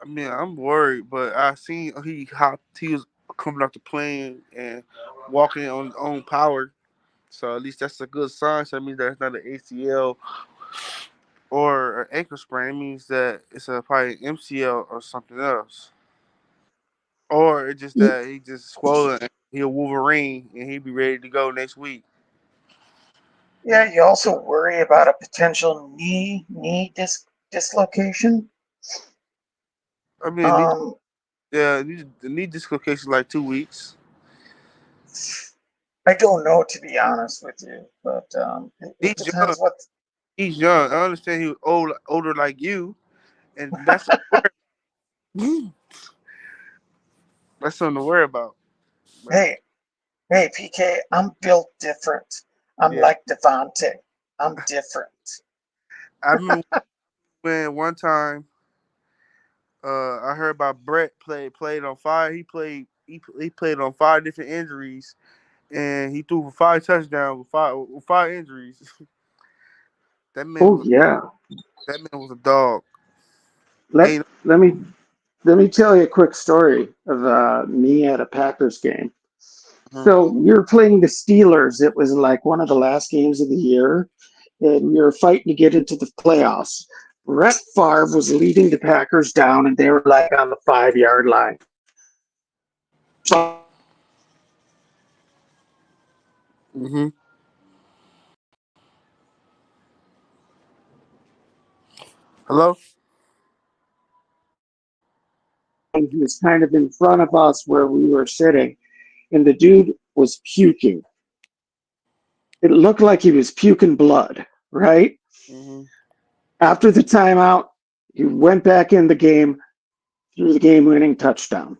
I mean, I'm worried, but I seen he was coming off the plane and walking on his own power. So at least that's a good sign. So that means that's not an ACL or an ankle sprain. It means that it's probably an MCL or something else. Or it's just Y- that he just swollen. And he a Wolverine and he be ready to go next week. Yeah, you also worry about a potential dislocation. I mean, Um, the knee dislocation like 2 weeks. I don't know, to be honest with you, but it He's young. depends what. He's young. I understand he was older like you, and that's that's something to worry about. But Hey, hey, PK, I'm built different. I'm yeah, like Devontae. I'm different. I remember when one time I heard about Brett played on five. He played on five different injuries, and he threw for five touchdowns with five injuries. That man Oh was yeah. that man was a dog. Let Ain't let me let me tell you a quick story of me at a Packers game. uh So we were playing the Steelers. It was like one of the last games of the year, and we were fighting to get into the playoffs. Brett Favre was leading the Packers down, and they were like on the 5 yard line. hmm Hello. And he was kind of in front of us where we were sitting, and the dude was puking. It looked like he was puking blood, right? hmm After the timeout, he went back in the game, threw the game winning touchdown.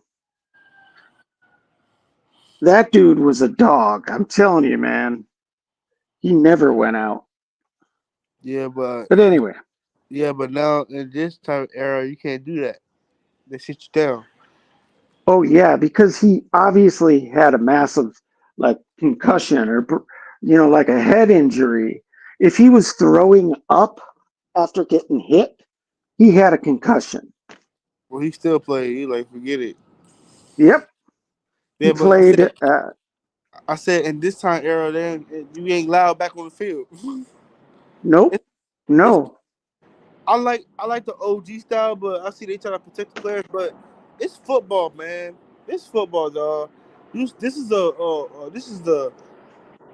That dude was a dog. I'm telling you, man. He never went out. Yeah, but But anyway, now in this type of era, you can't do that. They sit you down. oh yeah, because he obviously had a massive like concussion or like a head injury. If he was throwing up after getting hit, he had a concussion. Well, he still played. He like forget it. Yep, he Yeah, but played. I said in this time era, then you ain't loud back on the field. Nope, it's, it's no, I like the OG style, but I see they try to protect the players. But it's football, man. It's football, dog. This is the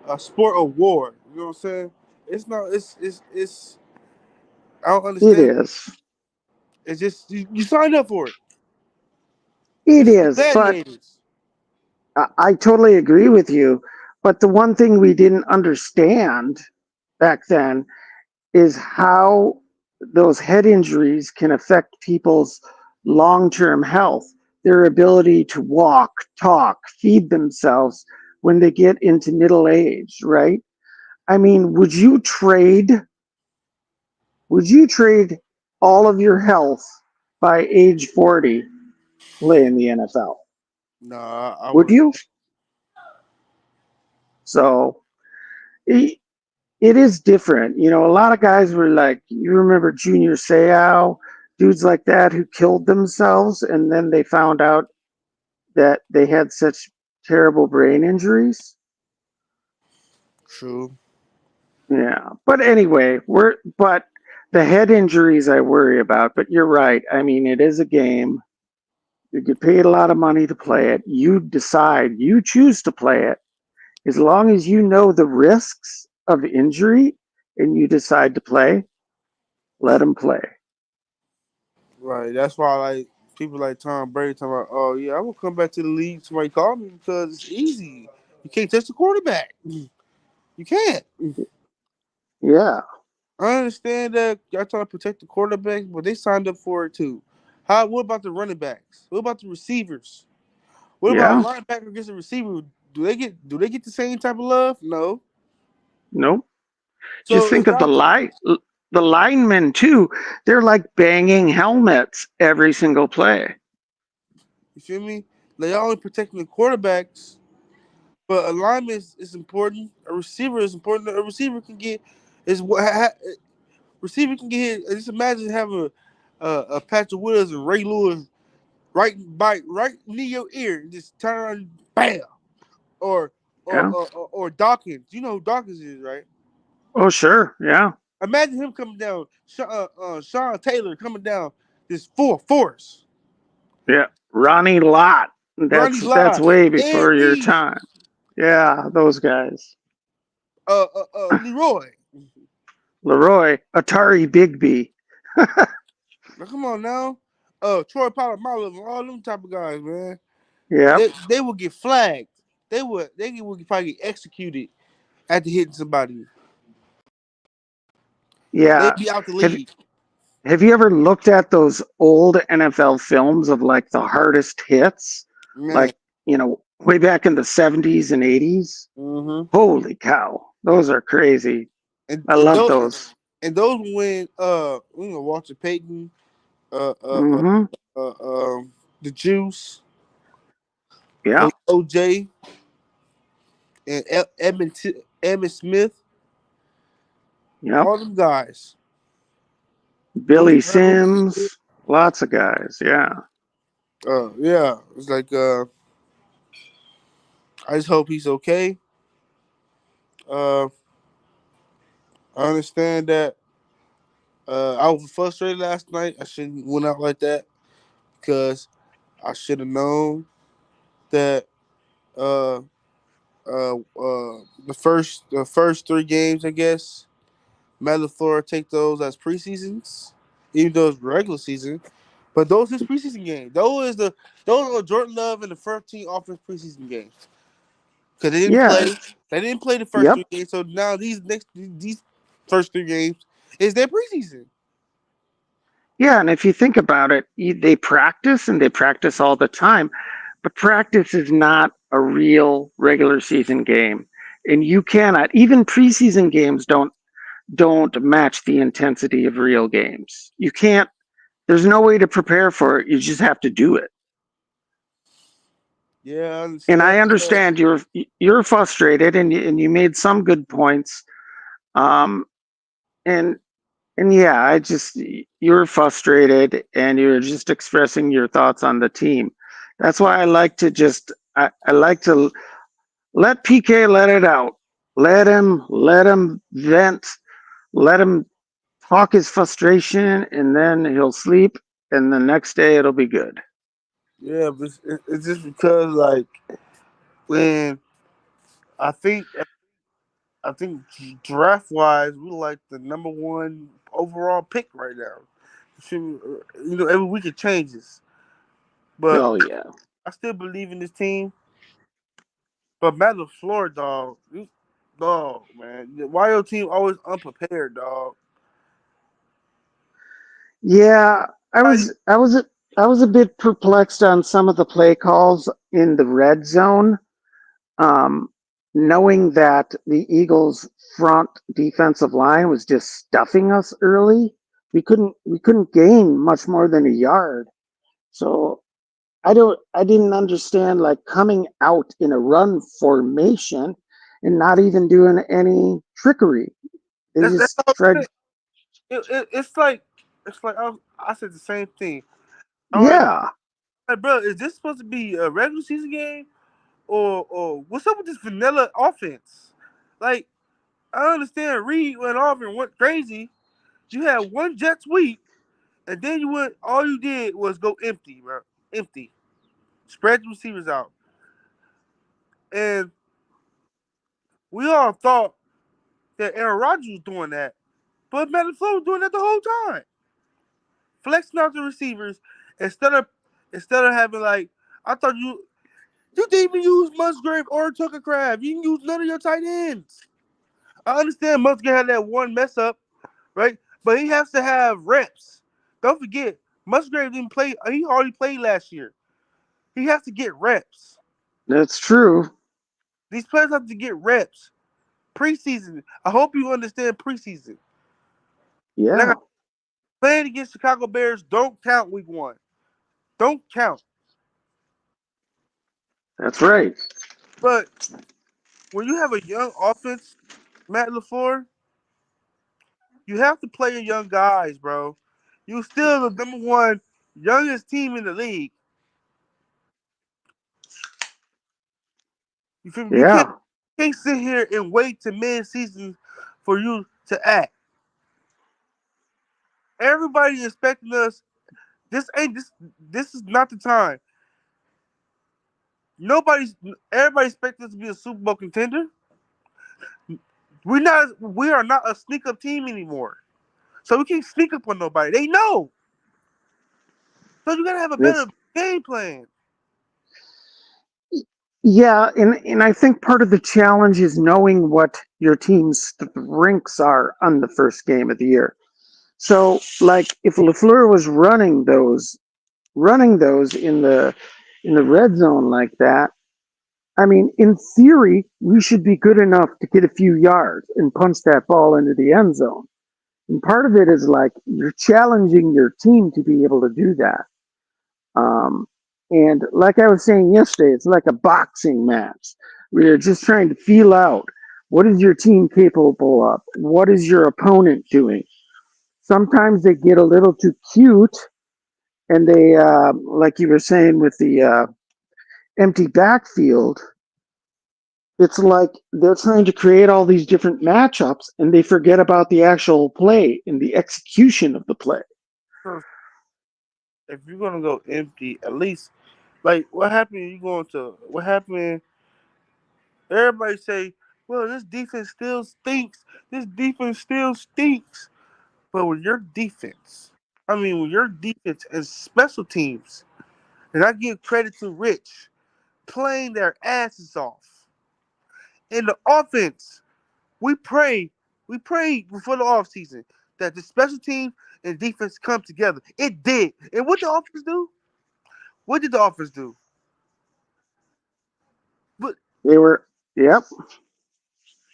a sport of war. You know what I'm saying? It's not. It's. I don't it understand. is. It's just you signed up for it. It This is the is, but gladiators. I totally agree with you. But the one thing we didn't understand back then is how those head injuries can affect people's long term health, their ability to walk, talk, feed themselves when they get into middle age, right? I mean, would you trade all of your health by age 40 to play in the NFL? Nah, I Would wouldn't. you? So it, it is different. A lot of guys were like, you remember Junior Seau, dudes like that who killed themselves, and then they found out that they had such terrible brain injuries. True. Yeah. But anyway, but the head injuries I worry about, but you're right. I mean, it is a game. You get paid a lot of money to play it. You choose to play it. As long as you know the risks of injury and you decide to play, let them play. Right. That's why like people like Tom Brady talking about, oh yeah, I'm gonna come back to the league. Somebody call me because it's easy. You can't touch the quarterback. You can't. Yeah. I understand that y'all trying to protect the quarterbacks, but they signed up for it too. How? What about the running backs? What about the receivers? What about a Yeah. linebacker against a receiver? Do they get the same type of love? No. Nope. Just So think if of y'all put the linemen too. They're like banging helmets every single play. you feel me, they only protecting the quarterbacks, but a lineman is important. A receiver is important. A receiver can get is what receiver can get hit. Just imagine having Patrick Willis and Ray Lewis right near your ear and just turn around, bam, or Yeah. or Dawkins. You know who Dawkins is, right? Oh, sure. Yeah. Imagine him coming down, Sean Taylor coming down this full force. Yeah. Ronnie Lott. Ronnie That's Lott, way Ed before your Reed, time. Yeah, those guys. Leroy. Leroy, Atari Bigby. Now, come on now. Troy Polamalu, all them type of guys, man. Yep. They will get flagged. They would probably get executed after hitting somebody. They'd Yeah. be out the Have league. Have you ever looked at those old NFL films of like the hardest hits? Man. Like, way back in the 70s and 80s? Mm-hmm. Holy cow. Those are crazy. And, I and love those those. and those when Walter Payton, uh uh uh, Mhm. the Juice, Yeah. OJ, and Edmund Smith, Yep. all them guys. Willie Billy Herman. Sims, lots of guys. Yeah. Yeah, it's like I just hope he's okay. Uh, I understand that. I was frustrated last night. I shouldn't went out like that because I should have known that uh the first three games, I guess, Matt LaFleur take those as preseasons, even though it's regular season. But those is preseason games. Those are Jordan Love and the first team offense preseason games because they didn't Yeah. play. They didn't play the first Yep. three games. So now these first three games is their preseason. Yeah. And if you think about it, they practice and they practice all the time, but practice is not a real regular season game. And you cannot, even preseason games don't match the intensity of real games. You can't, there's no way to prepare for it. You just have to do it. Yeah, I And understand. I understand you're frustrated and you made some good points. Um and and yeah, you're frustrated and you're just expressing your thoughts on the team. That's why I like to let PK let it out. Let him vent, let him talk his frustration, and then he'll sleep, and the next day it'll be good. Yeah, but it's just because like when I think I think draft wise, we like the number one overall pick right now. Every week it changes, but Oh yeah. I still believe in this team. But Matt LaFleur, dog, man, why your team always unprepared, dog? Yeah, I How you- was I was a- I was a bit perplexed on some of the play calls in the red zone, um, knowing that the Eagles' front defensive line was just stuffing us early. We couldn't gain much more than a yard. So I didn't understand like coming out in a run formation and not even doing any trickery. They that's just all I'm tried. saying. It's like I said the same thing. I'm Yeah, like, bro, is this supposed to be a regular season game or what's up with this vanilla offense? Like I understand Reed went off and went crazy. You had one jet sweep, and then all you did was go empty, bro. Empty. Spread the receivers out. And we all thought that Aaron Rodgers was doing that. But Matt LaFleur was doing that the whole time. Flexing out the receivers instead of instead of having like I thought you didn't even use Musgrave or Tucker Crab. You didn't use none of your tight ends. I understand Musgrave had that one mess up, right? But he has to have reps. Don't forget, Musgrave didn't play. He already played last year. He has to get reps. that's true. These players have to get reps. Preseason. I hope you understand preseason. Like Yeah, playing against Chicago Bears don't count week one. Don't count. that's right. But when you have a young offense, Matt LaFleur, you have to play your young guys, bro. You still the number one youngest team in the league. You feel me? You can't Yeah. sit here and wait to mid season for you to act. Everybody expecting us. This ain't this. This is not the time. Nobody's. Everybody expecting us to be a Super Bowl contender. We're not. We are not a sneak up team anymore. So we can't sneak up on nobody. They know. So you gotta have a better It's game plan. yeah, and I think part of the challenge is knowing what your team's strengths are on the first game of the year. So, like, if Lafleur was running those in the red zone like that, I mean, in theory, we should be good enough to get a few yards and punch that ball into the end zone. And part of it is like you're challenging your team to be able to do that. Um, and like I was saying yesterday, it's like a boxing match where you're just trying to feel out what is your team capable of? What is your opponent doing? Sometimes they get a little too cute and they, like you were saying with the empty backfield, it's like they're trying to create all these different matchups and they forget about the actual play and the execution of the play. So if you're gonna go empty, at least like what happened? You going to what happened? Everybody say, "Well, this defense still stinks. This defense still stinks." But with your defense, with your defense and special teams, and I give credit to Rich playing their asses off. In the offense, we pray, we prayed before the offseason that the special team and defense come together. It did. And what the offense do? What did the offense do? But They were, yep.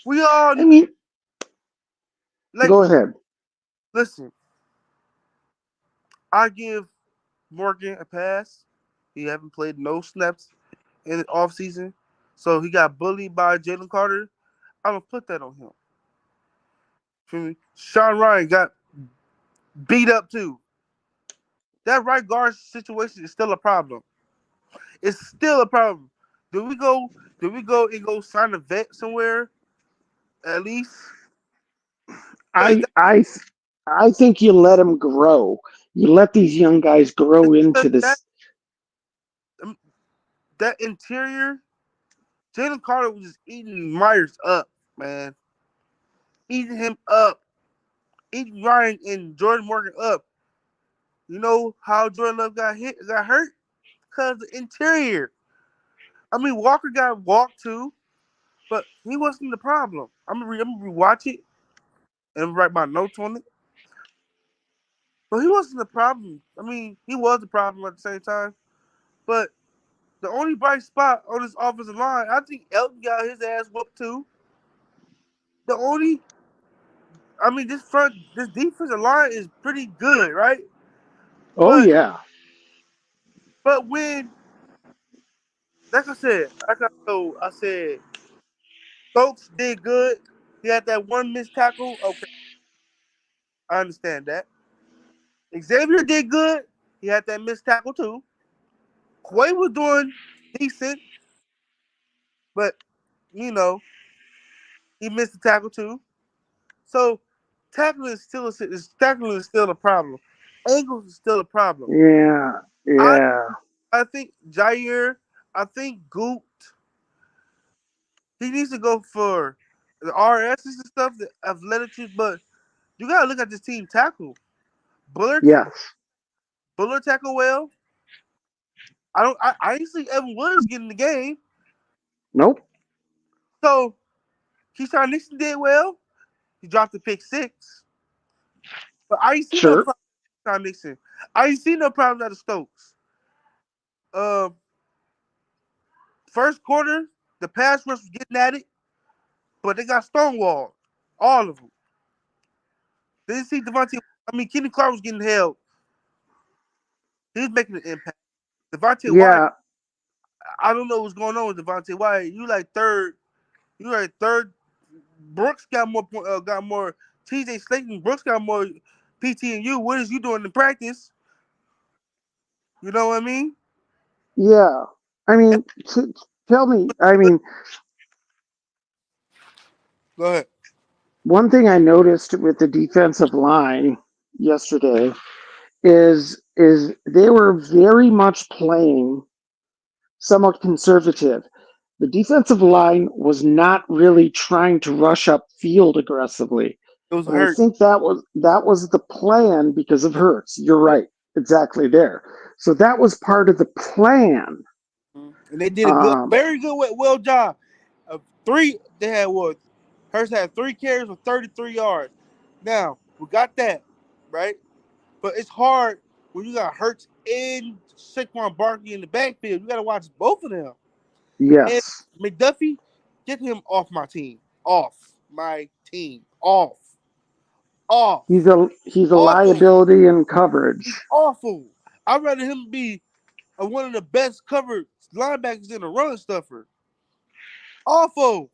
we all I mean, like go ahead. listen. I give Morgan a pass. He haven't played no snaps in the offseason. So he got bullied by Jalen Carter. I'm gonna put that on him. Feel me? Sean Ryan got beat up too. That right guard situation is still a problem. It's still a problem. Do we go? Do we go and go sign a vet somewhere at least? Like I I I think you let them grow. You let these young guys grow into that this. um, that interior, Jalen Carter was just eating Myers up, man, eating him up, eating Ryan and Jordan Morgan up. You know how Jordan Love got hurt because the interior. Walker got walked too, but he wasn't the problem. I'm gonna rewatch it and write my notes on it. But he wasn't the problem. He was the problem at the same time. But the only bright spot on this offensive line, I think Elton got his ass whooped too. The only, this defensive line is pretty good, right? Oh But yeah, when, like I said, I said Stokes did good. He had that one missed tackle. Okay, I understand that. Xavier did good. He had that missed tackle too. Quay was doing decent, but you know he missed the tackle too. So tackling is still a problem. Angles is still a problem. yeah, I yeah. I think Jair, I think Goot, he needs to go for the RSs and stuff, the athletic, but you gotta look at this team tackle. Bullard Yes. Bullard tackle well. I didn't see Evan Williams get in the game. Nope. So Keyshawn Nixon did well. He dropped the pick six. But I ain't see no Sure. problem with Keyshawn Nixon. I ain't see no problem out of Stokes. Um First quarter, the pass rush was getting at it, but they got stonewalled. All of them. They didn't see Devontae. Kenny Clark was getting held. He was making an impact. Devontae White, Yeah. I don't know what's going on with Devontae White. You like third. You like third. Brooks got more. Got more. T.J. Slayton. Brooks got more PT and you, what is you doing in practice? You know what I mean? Yeah. I mean, tell me, I mean, Go ahead. one thing I noticed with the defensive line yesterday is they were very much playing somewhat conservative. The defensive line was not really trying to rush up field aggressively. It was And I hurt. think that was the plan because of Hurts. You're right. Exactly there. So that was part of the plan. And they did a good, Um, very good, well job. Three, they had what? Hurst had 3 carries for 33 yards. Now we got that, right? But it's hard when you got Hurts and Saquon Barkley in the backfield. You got to watch both of them. And yes. McDuffie, get him off my team. Off my team. Off. Off. He's a Awful. liability in coverage. He's awful. I'd rather him be one of the best covered linebackers in a run stuffer. Awful.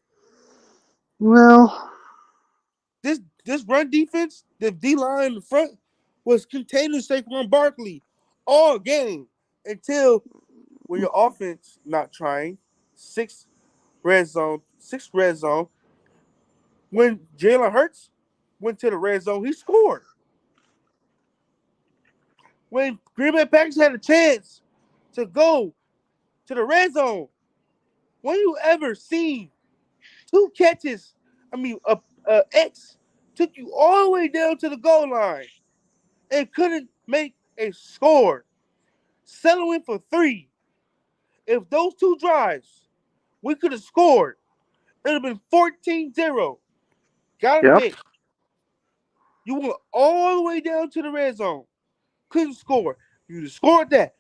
Well, This run defense, the D line in the front, was containing Saquon Barkley all game until when your offense not trying six red zone. When Jalen Hurts went to the red zone, he scored. When Green Bay Packers had a chance to go to the red zone, when you ever seen two catches? I mean, a X took you all the way down to the goal line and couldn't make a score, settling for 3. If those 2 drives, we could have scored. It would have been 14-0. Got a yep. pick. You went all the way down to the red zone. Couldn't score. You scored that.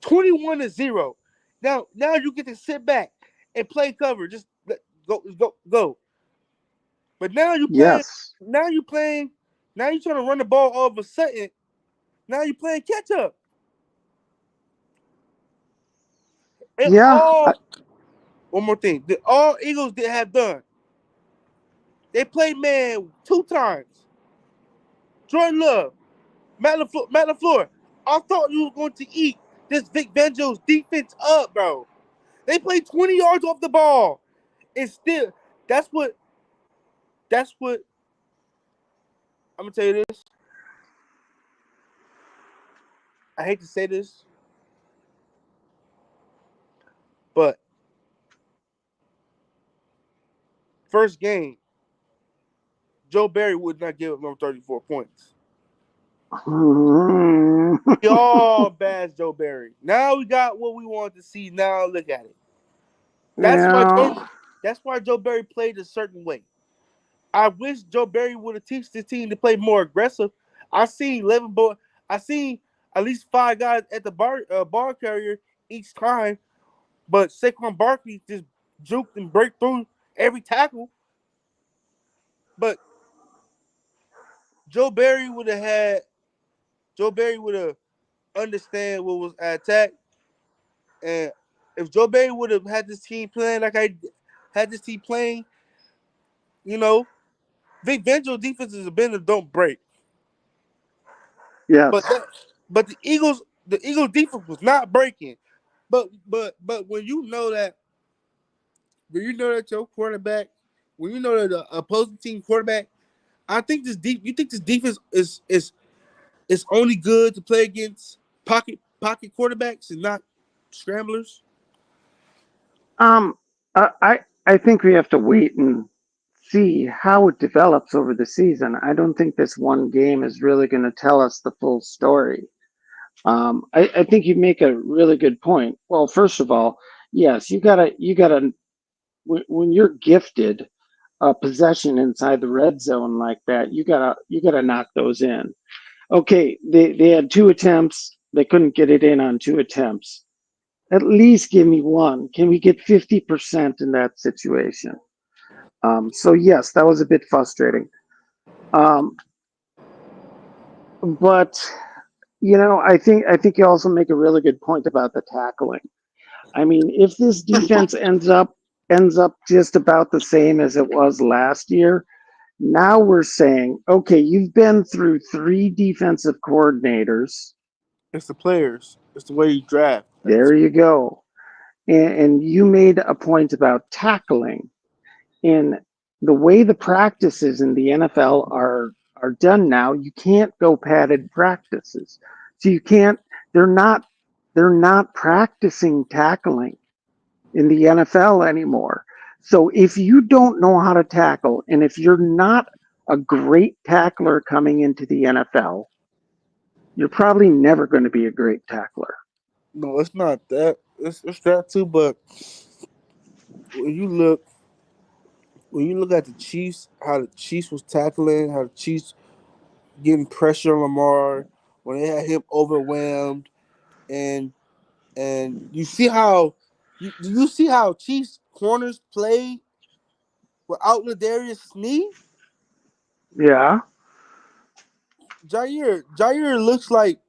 21-0. Now you get to sit back and play cover. Just go. But now you playing. Yes. Now you playing. Now you trying to run the ball all of a sudden. Now you playing catch up. And Yeah. all one more thing. All Eagles did have done. They played man 2 times. Jordan Love, Matt LaFleur. I thought you were going to eat this Vic Fangio's defense up, bro. They played 20 yards off the ball. And still, that's what I'm gonna tell you this. I hate to say this, but first game, Joe Barry would not give up no 34 points. We all bash Joe Barry. Now we got what we wanted to see. Now look at it. That's why Yeah. Joe Barry played a certain way. I wish Joe Barry would have teach this team to play more aggressive. I seen at least 5 guys at the ball carrier each time, but Saquon Barkley just juked and break through every tackle. But Joe Barry would have understand what was attack, and if Joe Barry would have had this team playing like I had this team playing, you know, Vic Fangio defenses have been a don't break. Yes. But the Eagles defense was not breaking. But when you know that your quarterback, when you know that the opposing team quarterback, I think you think this defense is only good to play against pocket quarterbacks and not scramblers. Um, I think we have to wait and see how it develops over the season. I don't think this one game is really going to tell us the full story. I think you make a really good point. Well, first of all, yes, you gotta when you're gifted a possession inside the red zone like that, you gotta knock those in. Okay, they had 2 attempts. They couldn't get it in on 2 attempts. At least give me one. Can we get 50% in that situation? So yes, that was a bit frustrating. Um, but I think you also make a really good point about the tackling. I mean, if this defense ends up just about the same as it was last year, Now we're saying, okay, you've been through 3 defensive coordinators. It's the players. It's the way you draft. There you go. And you made a point about tackling. In the way the practices in the NFL are done now, you can't go padded practices. So you can't they're not they're not practicing tackling in the NFL anymore. So if you don't know how to tackle and if you're not a great tackler coming into the NFL, you're probably never going to be a great tackler. No, it's not that. It's that too. But when you look when you look at the Chiefs, how the Chiefs was tackling, how the Chiefs getting pressure on Lamar when they had him overwhelmed, and you see how you see how Chiefs corners played without Ladarius Sneed. Yeah. Jair looks like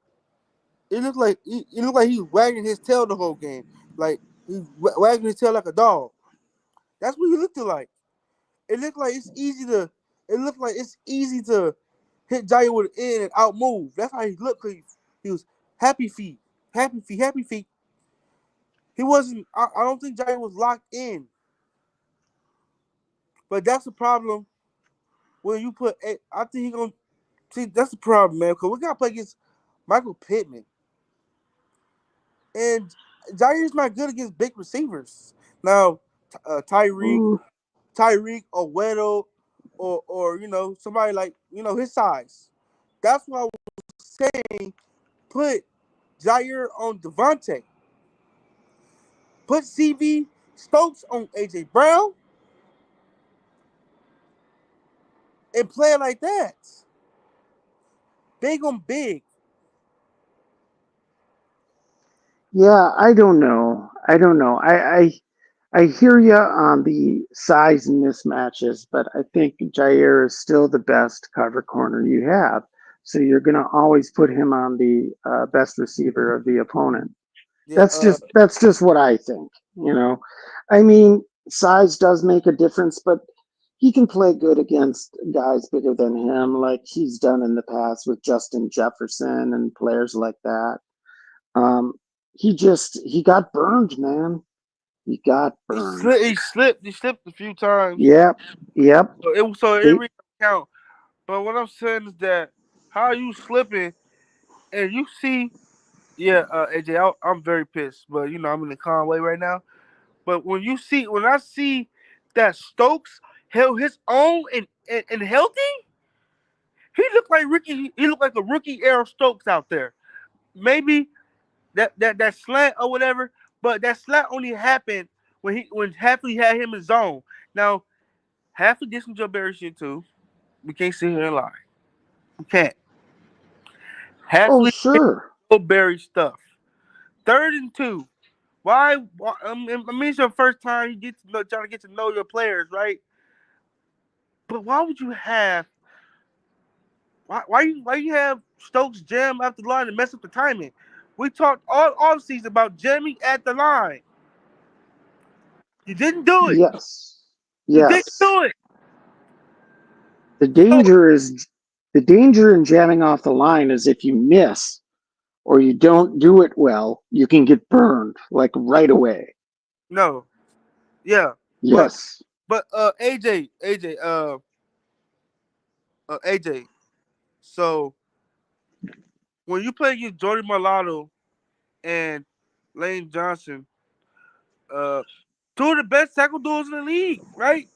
it looked like he's wagging his tail the whole game, like he's wagging his tail like a dog. That's what he looked like. It looked like it's easy to. It looked like it's easy to hit Jair with an in and out move. That's how he looked. He was happy feet, happy feet, happy feet. He wasn't. I don't think Jair was locked in. But that's the problem when you put. I think he gonna see. That's the problem, man. Because we gotta play against Michael Pittman, and Jair's not good against big receivers. Now, Tyreek, Mm. or Weddle, or somebody like his size. That's why I was saying put Jair on Devontae. Put CV Stokes on AJ Brown and play it like that. Big on big. Yeah, I don't know. I don't know. I hear you on the size mismatches, but I think Jair is still the best cover corner you have. So you're going to always put him on the best receiver of the opponent. Yeah, That's just what I think. You know, I mean, size does make a difference, but he can play good against guys bigger than him, like he's done in the past with Justin Jefferson and players like that. Um, he got burned, man. He got he burned. slipped. He slipped a few times. Yep, yep. So it They, really don't count. But what I'm saying is that how you slipping and you see, yeah, AJ, I'm very pissed. But I'm in the Conway right now. But when I see that Stokes held his own and healthy, he looked like Ricky. He looked like a rookie era Stokes out there. Maybe that slant or whatever, but that slant only happened when Halfley had him in zone. Now Halfley did some Joe Barry shit too. We can't sit here and lie. We can't. oh, Halfley did sure. Joe Barry stuff. 3rd and 2. Why I mean, it's your first time you trying to get to know your players, right? But why would you have why you have Stokes jam at the line and mess up the timing? We talked all season about jamming at the line. You didn't do it. Yes, You didn't yes. do it. The So danger is the danger in jamming off the line is if you miss or you don't do it well, you can get burned like right away. no, yeah, but Yes. AJ. So when you play against Jordy Mulatto and Lane Johnson, uh, two of the best tackle duels in the league, right?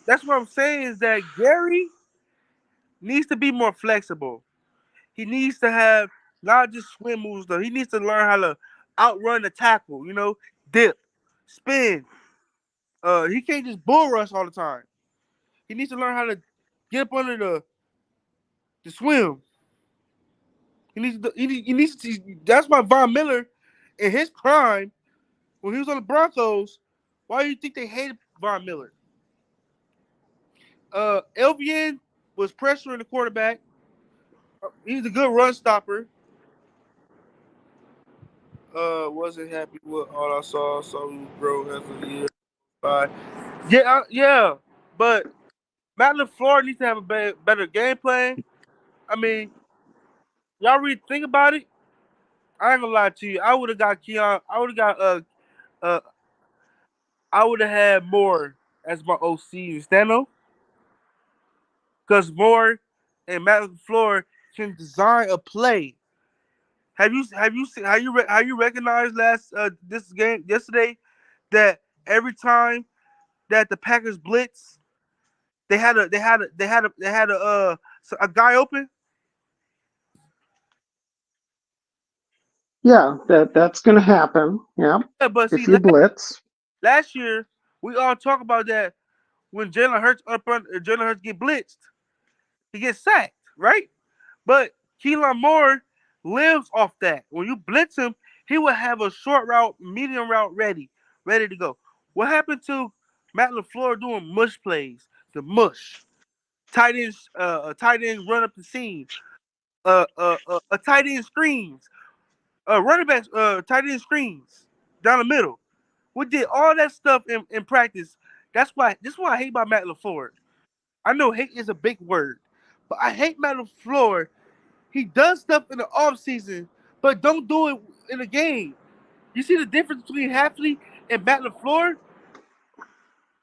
That's what I'm saying is that Gary needs to be more flexible. He needs to have not just swim moves though. He needs to learn how to outrun the tackle. Dip, spin. He can't just bull rush all the time. He needs to learn how to get up under the swim. He needs to. That's why Von Miller, in his prime, when he was on the Broncos, why do you think they hated Von Miller? Elvian was pressuring the quarterback. He's a good run stopper. Wasn't happy with all I saw. Saw he was broke after the year. Bye. Yeah, yeah, but Matt LaFleur needs to have a better game plan. I mean, y'all really think about it. I ain't gonna lie to you. I would have got Keon. I would have got uh I would have had Moore as my OC instead of, because Moore and Matt LaFleur can design a play. Have you seen how you recognized this game yesterday that every time that the Packers blitz, they had a guy open. Yeah, that's going to happen. Yeah, Yeah, but see, if you blitz. last year we all talk about that when Jalen Hurts get blitzed, he gets sacked, right? But Keelan Moore lives off that. When you blitz him, he will have a short route, medium route ready to go. What happened to Matt LaFleur doing mush plays? The mush. Tight ends run up the seam. A tight end screens. Running backs, tight end screens down the middle. We did all that stuff in practice. This is why I hate about Matt LaFleur. I know hate is a big word, but I hate Matt LaFleur. He does stuff in the off season, but don't do it in the game. You see the difference between Hafley and Matt LaFleur?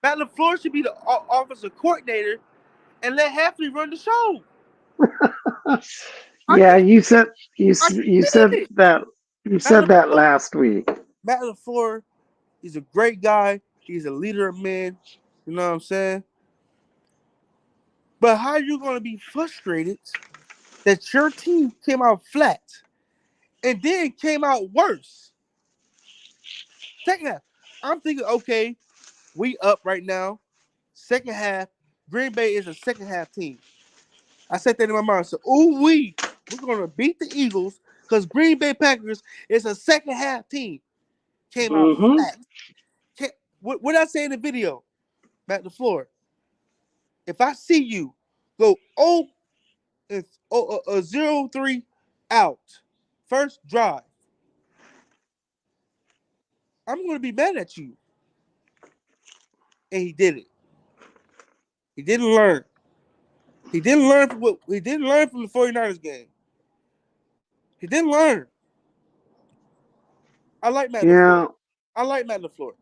Matt LaFleur should be the offensive coordinator and let Hafley run the show. I Yeah, can't, I can't you said stand it. that you Matt said that LaFleur, last week. Matt LaFleur is a great guy. He's a leader of men. You know what I'm saying? But how are you going to be frustrated that your team came out flat and then came out worse? Second half, I'm thinking, okay, we up right now. Second half, Green Bay is a second half team. I said that in my mind. So, we're gonna beat the Eagles because Green Bay Packers is a second half team. Came out Mm-hmm. flat. What did I say in the video, Matt LaFleur? If I see you go 0-3 out, first drive, I'm gonna be mad at you. And he did it. He didn't learn. He didn't learn from the 49ers game. He didn't learn. I like Matt LaFleur. Yeah, I like Matt LaFleur.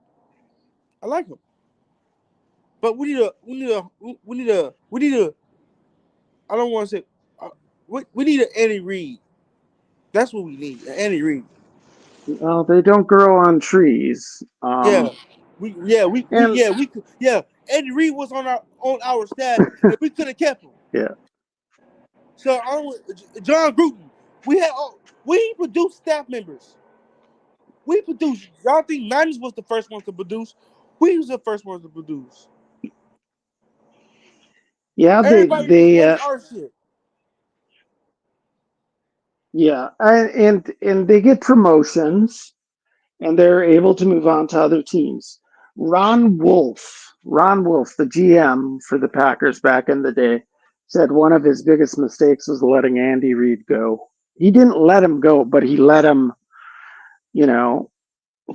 I like him. But we need a. I don't want to say. We need an Andy Reid. That's what we need. An Andy Reid. well, they don't grow on trees. Yeah. And Andy Reid was on our staff, and we could have kept him. yeah, So John Gruden, we had we produced staff members. We produced. Y'all think Niners was the first one to produce? We was the first ones to produce. yeah, Everybody wants our shit. yeah, and they get promotions and they're able to move on to other teams. Ron Wolf, the GM for the Packers back in the day, said one of his biggest mistakes was letting Andy Reid go. He didn't let him go, but you know,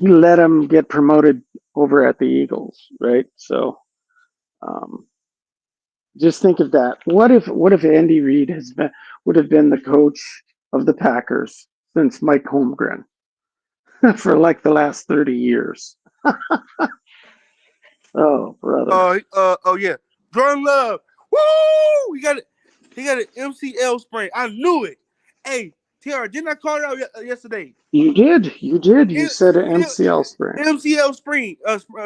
he let him get promoted over at the Eagles, right? So um, just think of that. What if Andy Reid would have been the coach of the Packers since Mike Holmgren for like the last 30 years? Oh, brother. Oh yeah, Jordan Love. Woo! He got an MCL sprain. I knew it. Hey, Tiara, didn't I call it out yesterday? You did. You did. You said an M- MCL sprain. MCL sprain.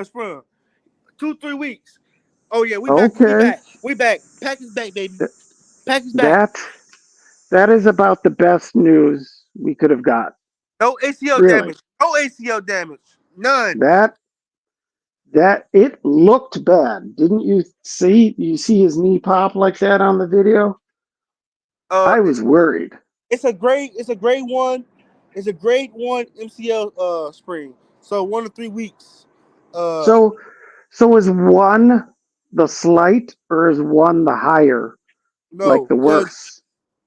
Sprain. 2-3 weeks. Oh yeah, we back. We Okay. back. We back. Pack is back, baby. Th- Pack is back. That that is about the best news we could have got. No ACL Really. damage. No ACL damage. None. That that it looked bad. Didn't you see his knee pop like that on the video? Uh, I was worried. it's a grade. It's a grade one. It's a grade one MCL sprain. So 1 to 3 weeks. Uh, So so is one the slight or is one the higher, like no, the because worse?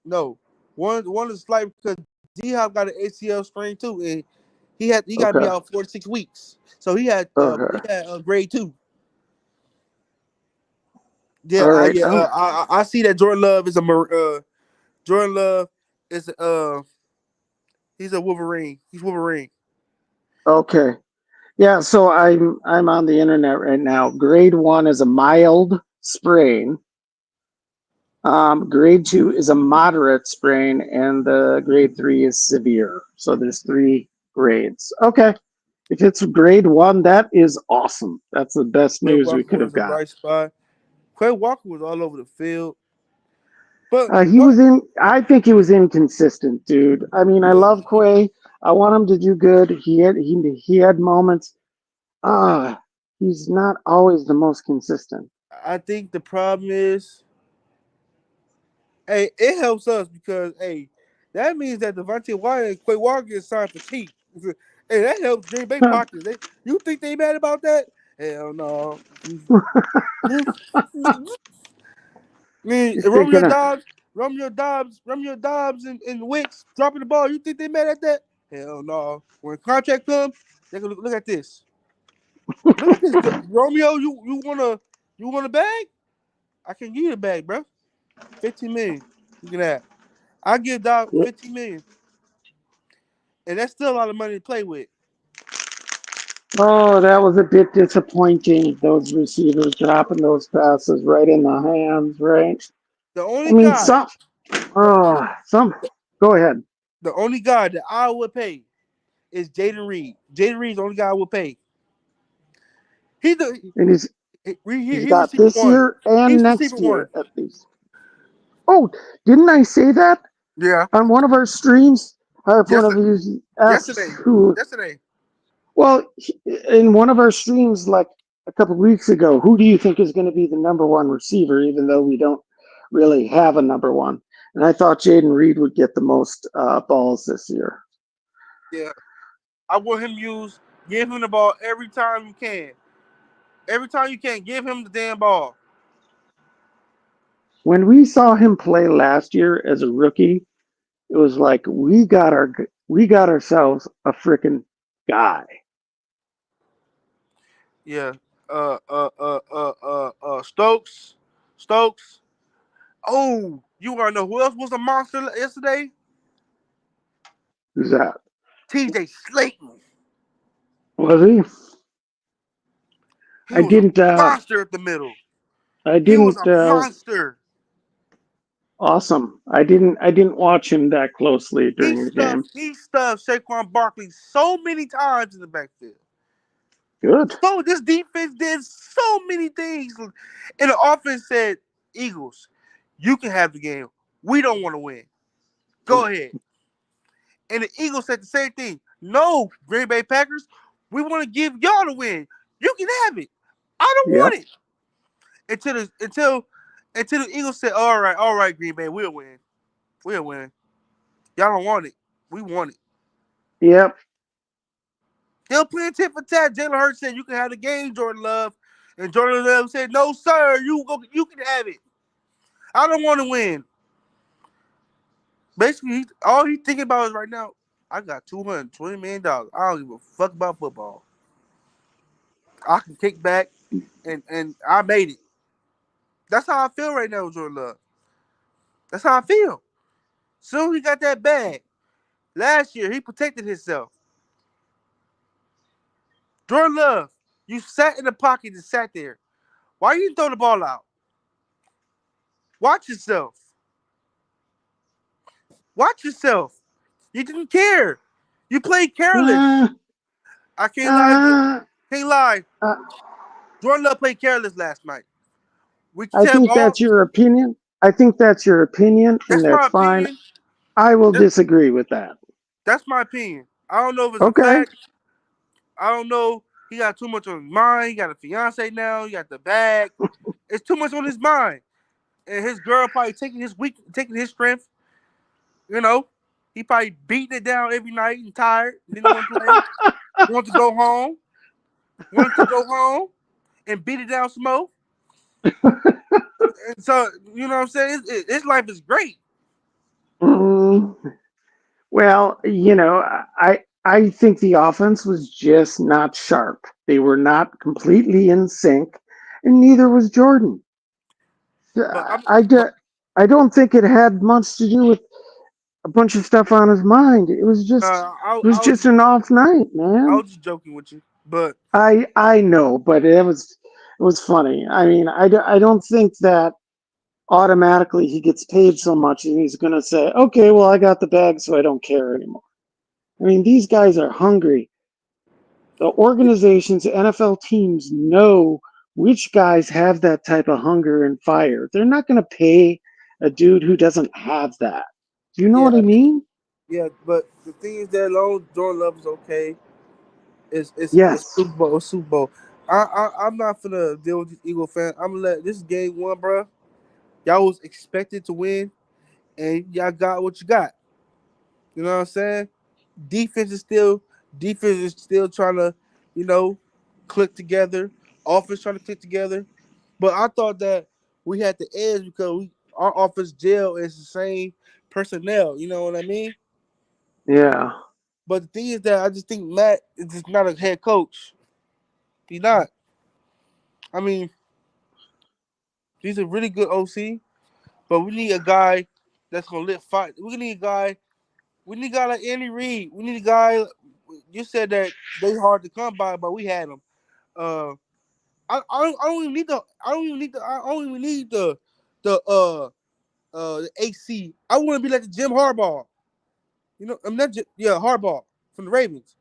no, one is slight because D Hop got an ACL sprain too, and he got to be Okay. out 4 to 6 weeks. So he Okay. had grade two. Yeah, All right. Oh, I see that Jordan Love is Jordan Love is he's a Wolverine. He's Wolverine. okay. Yeah, so I'm on the internet right now. Grade 1 is a mild sprain. Grade 2 is a moderate sprain, and the grade 3 is severe. So there's three grades. Okay. If it's grade 1, that is awesome. That's the best Quay news we Walker could was have a got. bright spot. Quay Walker was all over the field, but He was in. I think he was inconsistent, dude. I mean, I yeah, love Quay. I want him to do good. He had moments. Ah, he's not always the most consistent. I think the problem is, hey, it helps us because hey, that means that Devontae Wyatt and Quay Walker is signed for cheap. Hey, that helps Green Bay pockets. You think they mad about that? Hell no. Man, He's thinking of, Romeo Dobbs, and Wicks dropping the ball. You think they mad at that? Hell no. When contract comes, they gonna look at this. Look at this, Romeo. You want a bag? I can give you the bag, bro. 15 million. You can have. I give Dobbs 15 million, and that's still a lot of money to play with. oh, that was a bit disappointing. Those receivers dropping those passes right in the hands, right? The I only mean, guy, the only some. Go ahead. the only guy that I would pay is Jaden Reed. Jaden Reed's the only guy I would pay. He's the And he's he's got receiver this one. year and He's receiver next one. year at least. Oh, didn't I say that Yeah. on one of our streams? If one Yes. of you asks Yesterday. who, Yesterday. well, in one of our streams like a couple of weeks ago, who do you think is going to be the number one receiver, even though we don't really have a number one? And I thought Jaden Reed would get the most balls this year. Yeah. I want him use. Give him the ball every time you can. Every time you can, give him the damn ball. When we saw him play last year as a rookie, it was like we got ourselves a freaking guy. Yeah. Stokes. Stokes. Oh, you want to know who else was a monster yesterday? Who's that? T.J. Slayton. Was he? He I was a didn't. monster at the middle. I He was didn't. a monster. Awesome. I didn't watch him that closely during the game. He stuffed Saquon Barkley so many times in the backfield. Good. So this defense did so many things. And the offense said, Eagles, you can have the game. We don't want to win. Go ahead. And the Eagles said the same thing. No, Green Bay Packers, we want to give y'all the win. You can have it. I don't Yep. want it. Until the Eagles said, all right, Green Bay, we'll win. We'll win. Y'all don't want it. We want it. Yep. They were playing tit for tat. Jalen Hurts said, you can have the game, Jordan Love. And Jordan Love said, no, sir, you can have it. I don't want to win. Basically, all he's thinking about is right now, I got $220 million. I don't give a fuck about football. I can kick back, and I made it. That's how I feel right now with Jordan Love. That's how I feel. Soon he got that bag. Last year, he protected himself. Jordan Love, you sat in the pocket and sat there. Why you didn't throw the ball out? Watch yourself. Watch yourself. You didn't care. You played careless. Uh, I can't lie. uh, Can't lie. uh, Jordan Love played careless last night. We I have think all. that's your opinion. I think that's your opinion, and That's that's my fine. opinion. I will That's, disagree with that. that's my opinion. I don't know if it's a Okay. fact. I don't know. He got too much on his mind. He got a fiance now. He got the bag. It's too much on his mind. And his girl probably taking his strength. You know, he probably beating it down every night and tired. Didn't want to play. Want to go home. Wanted to go home and beat it down some more. And so you know what I'm saying. His life is great. Mm, well, I think the offense was just not sharp. They were not completely in sync, and neither was Jordan. But I'm I, but do- I don't think it had much to do with a bunch of stuff on his mind. I It was I was just an off night, I man. was just joking with you. But I know, but it was funny. I mean, I don't think that automatically he gets paid so much and he's going to say, okay, well, I got the bag, so I don't care anymore. I mean, these guys are hungry. The organizations, NFL teams know which guys have that type of hunger and fire. They're not going to pay a dude who doesn't have that. Do you know what I yeah, mean? yeah. But the thing is that long Jordan Love is okay. It's Yes. Super Bowl. It's Super Bowl. I'm not gonna deal with these Eagle fans. I'm gonna let this is game one, bro. Y'all was expected to win, and y'all got what you got. You know what I'm saying? Defense is still defense is still trying to, you know, click together. Offense trying to click together. But I thought that we had the edge because our offense gel is the same personnel. You know what I mean? Yeah. But the thing is that I just think Matt is just not a head coach. He's not. I mean, he's a really good OC, but we need a guy that's gonna lit fight. We need a guy. We need a guy like Andy Reid. We need a guy. You said that they hard to come by, but we had them. Uh, I don't even need the. I don't even need the. I don't even need the the AC. I want to be like the Jim Harbaugh. You know, I'm not. Yeah, Harbaugh from the Ravens.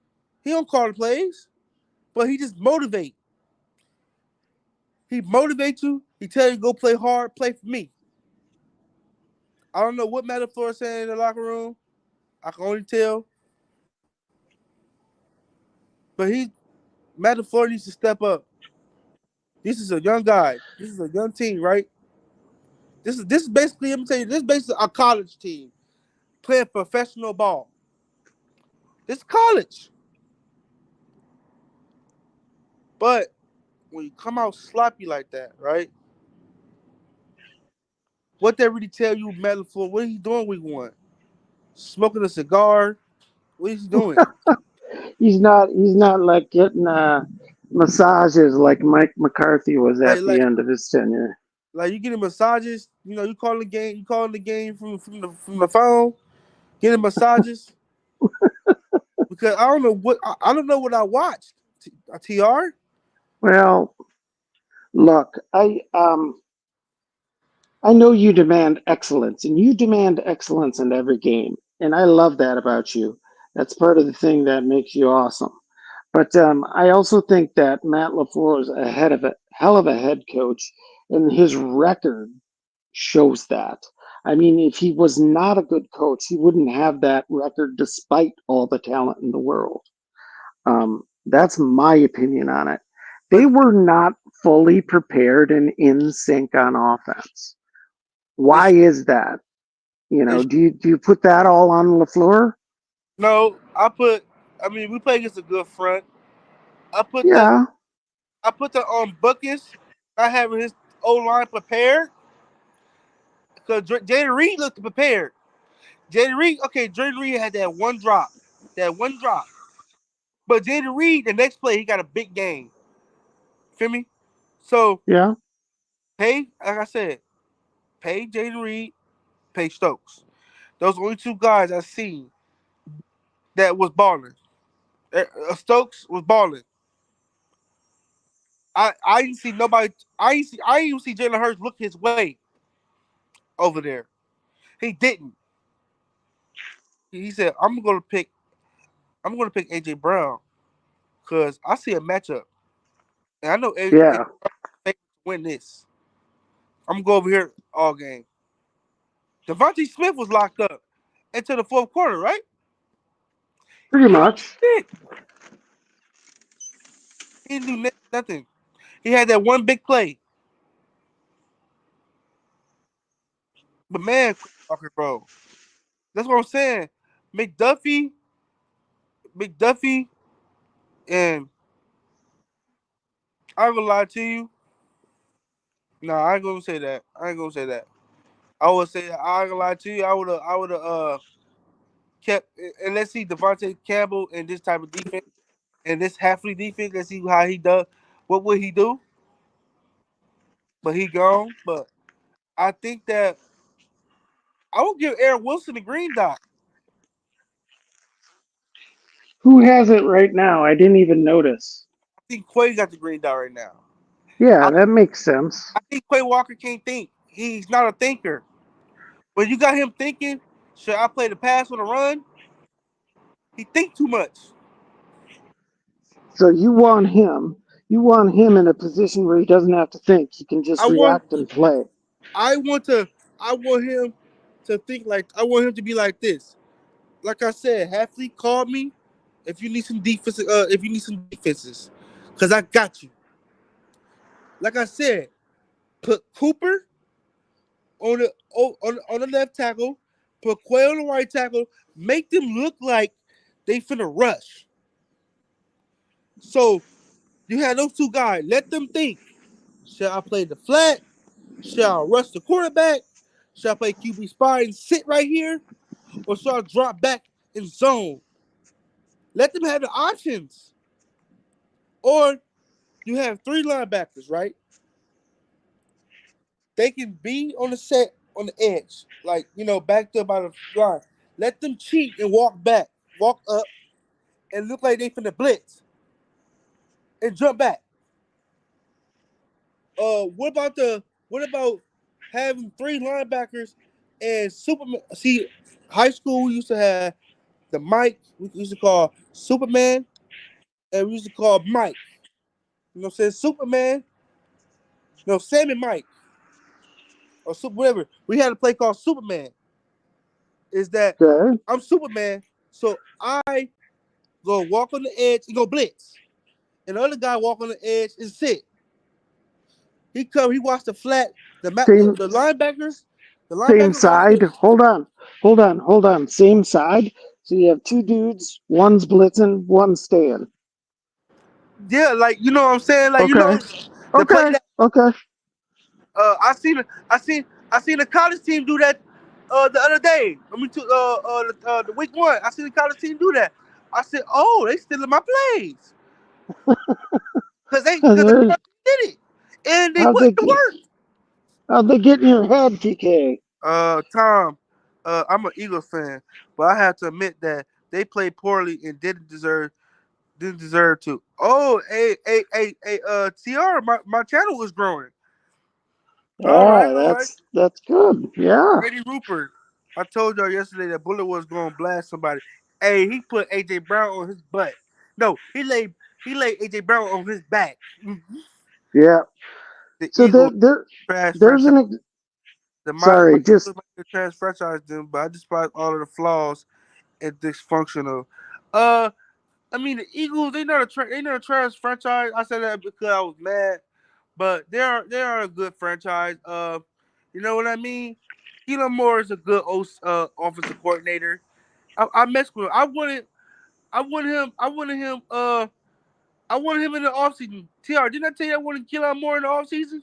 He don't call the plays, but he just motivate. He motivates you. He tell you go play hard, play for me. I don't know what Matt LaFleur saying in the locker room. I can only tell, but Matt LaFleur needs to step up. This is a young guy. This is a young team, right? This is basically. Let me tell you, this is basically a college team playing professional ball. This is college, but when you come out sloppy like that, right? What that really tell you, Matt LaFleur? What are you doing week one? Smoking a cigar? What is he doing? He's not like getting massages like Mike McCarthy was Like at the like end of his tenure. like you getting massages? You know, you calling the game from the phone, getting massages because I don't know what I watched. Tr. Well, look, I know you demand excellence, and you demand excellence in every game, and I love that about you. That's part of the thing that makes you awesome. But I also think that Matt LaFleur is a hell of a head coach, and his record shows that. I mean, if he was not a good coach, he wouldn't have that record despite all the talent in the world. That's my opinion on it. They But were not fully prepared and in sync on offense. Why it's is that? You know, it's do you put that all on Lafleur? no. I mean, we play against a good front. I put the Yeah, I put the Buckets not having his O line prepared because Jaden Reed looked prepared. Jaden Reed had that one drop, that one drop. But Jaden Reed, the next play, he got a big game. Feel me? So yeah, like I said, pay Jaden Reed, pay Stokes. Those are only two guys I seen that was balling. Stokes was balling. I didn't see nobody. I didn't even see Jalen Hurts look his way over there. He didn't. He said, I'm gonna pick AJ Brown because I see a matchup, and I know AJ yeah, win this. I'm gonna go over here all game. Devontae Smith was locked up into the fourth quarter, right? pretty He didn't much. do shit. He didn't do nothing. He had that one big play, but man, Chris Walker, bro, that's what I'm saying. McDuffie, McDuffie, and I ain't gonna lie to you. No, I ain't gonna say that. I ain't gonna say that. I would say I ain't gonna lie to you. I would have kept and let's see Devontae Campbell in this type of defense and this halfly defense. Let's see how he does. What would he do? But he gone. But I think that I would give Aaron Wilson the green dot. Who has it right now? I didn't even notice. I think Quay got the green dot right now. Yeah, I, that makes sense. I think Quay Walker can't think. He's not a thinker. When you got him thinking, should I play the pass or the run? He think too much. So you want him in a position where he doesn't have to think. He can just I want react and play. I want to I want him to think like I want him to be like this. Like I said, Halfley called me if you need some defenses. Cause I got you. Like I said, put Cooper on the left tackle, put Quay on the right tackle, make them look like they finna rush. So you had those two guys. Let them think. Shall I play the flat? Shall I rush the quarterback? Shall I play QB spy and sit right here? Or shall I drop back in zone? Let them have the options. Or you have three linebackers, right? They can be on the set on the edge, like backed up by the line. Let them cheat and walk up, and look like they finna blitz and jump back. What about having three linebackers and Superman? See, high school we used to have the Mike we used to call Superman, and we used to call Mike. You know what I'm saying? Superman, no Sammy Mike or whatever. We had a play called Superman. Is that Okay. I'm Superman, so I go walk on the edge and go blitz, and the other guy walk on the edge and sit. He watched the flat, Same the linebackers, the same linebackers watch side. the Hold on. Same side. So you have two dudes, one's blitzing, one's staying. yeah, like you know what I'm saying, like Okay. the play Okay. that Okay. I seen I seen the college team do that the other day. I mean, the week one, I seen the college team do that. I said, oh, they stealing my plays because the How'd college did it and they they went to get work. how'd they get in your head, TK? Tom, I'm an Eagles fan, but I have to admit that they played poorly and didn't deserve to. Oh, TR, my channel is growing. All right, Ah, all right. that's good. Yeah. Brady Rupert. I told y'all yesterday that Bullet was gonna blast somebody. Hey, he put AJ Brown on his butt. No, he laid AJ Brown on his back. Yeah. The So Eagles trash there's franchise. an My sorry, just Eagles might be a trash franchise them, but I despise all of the flaws and dysfunctional. Uh, I mean the Eagles they not a trash franchise. I said that because I was mad, but they are a good franchise. You know what I mean? Keelan Moore is a good offensive coordinator. I messed with him. I wanted him in the offseason. TR, didn't I tell you I wanted Keelan Moore in the offseason?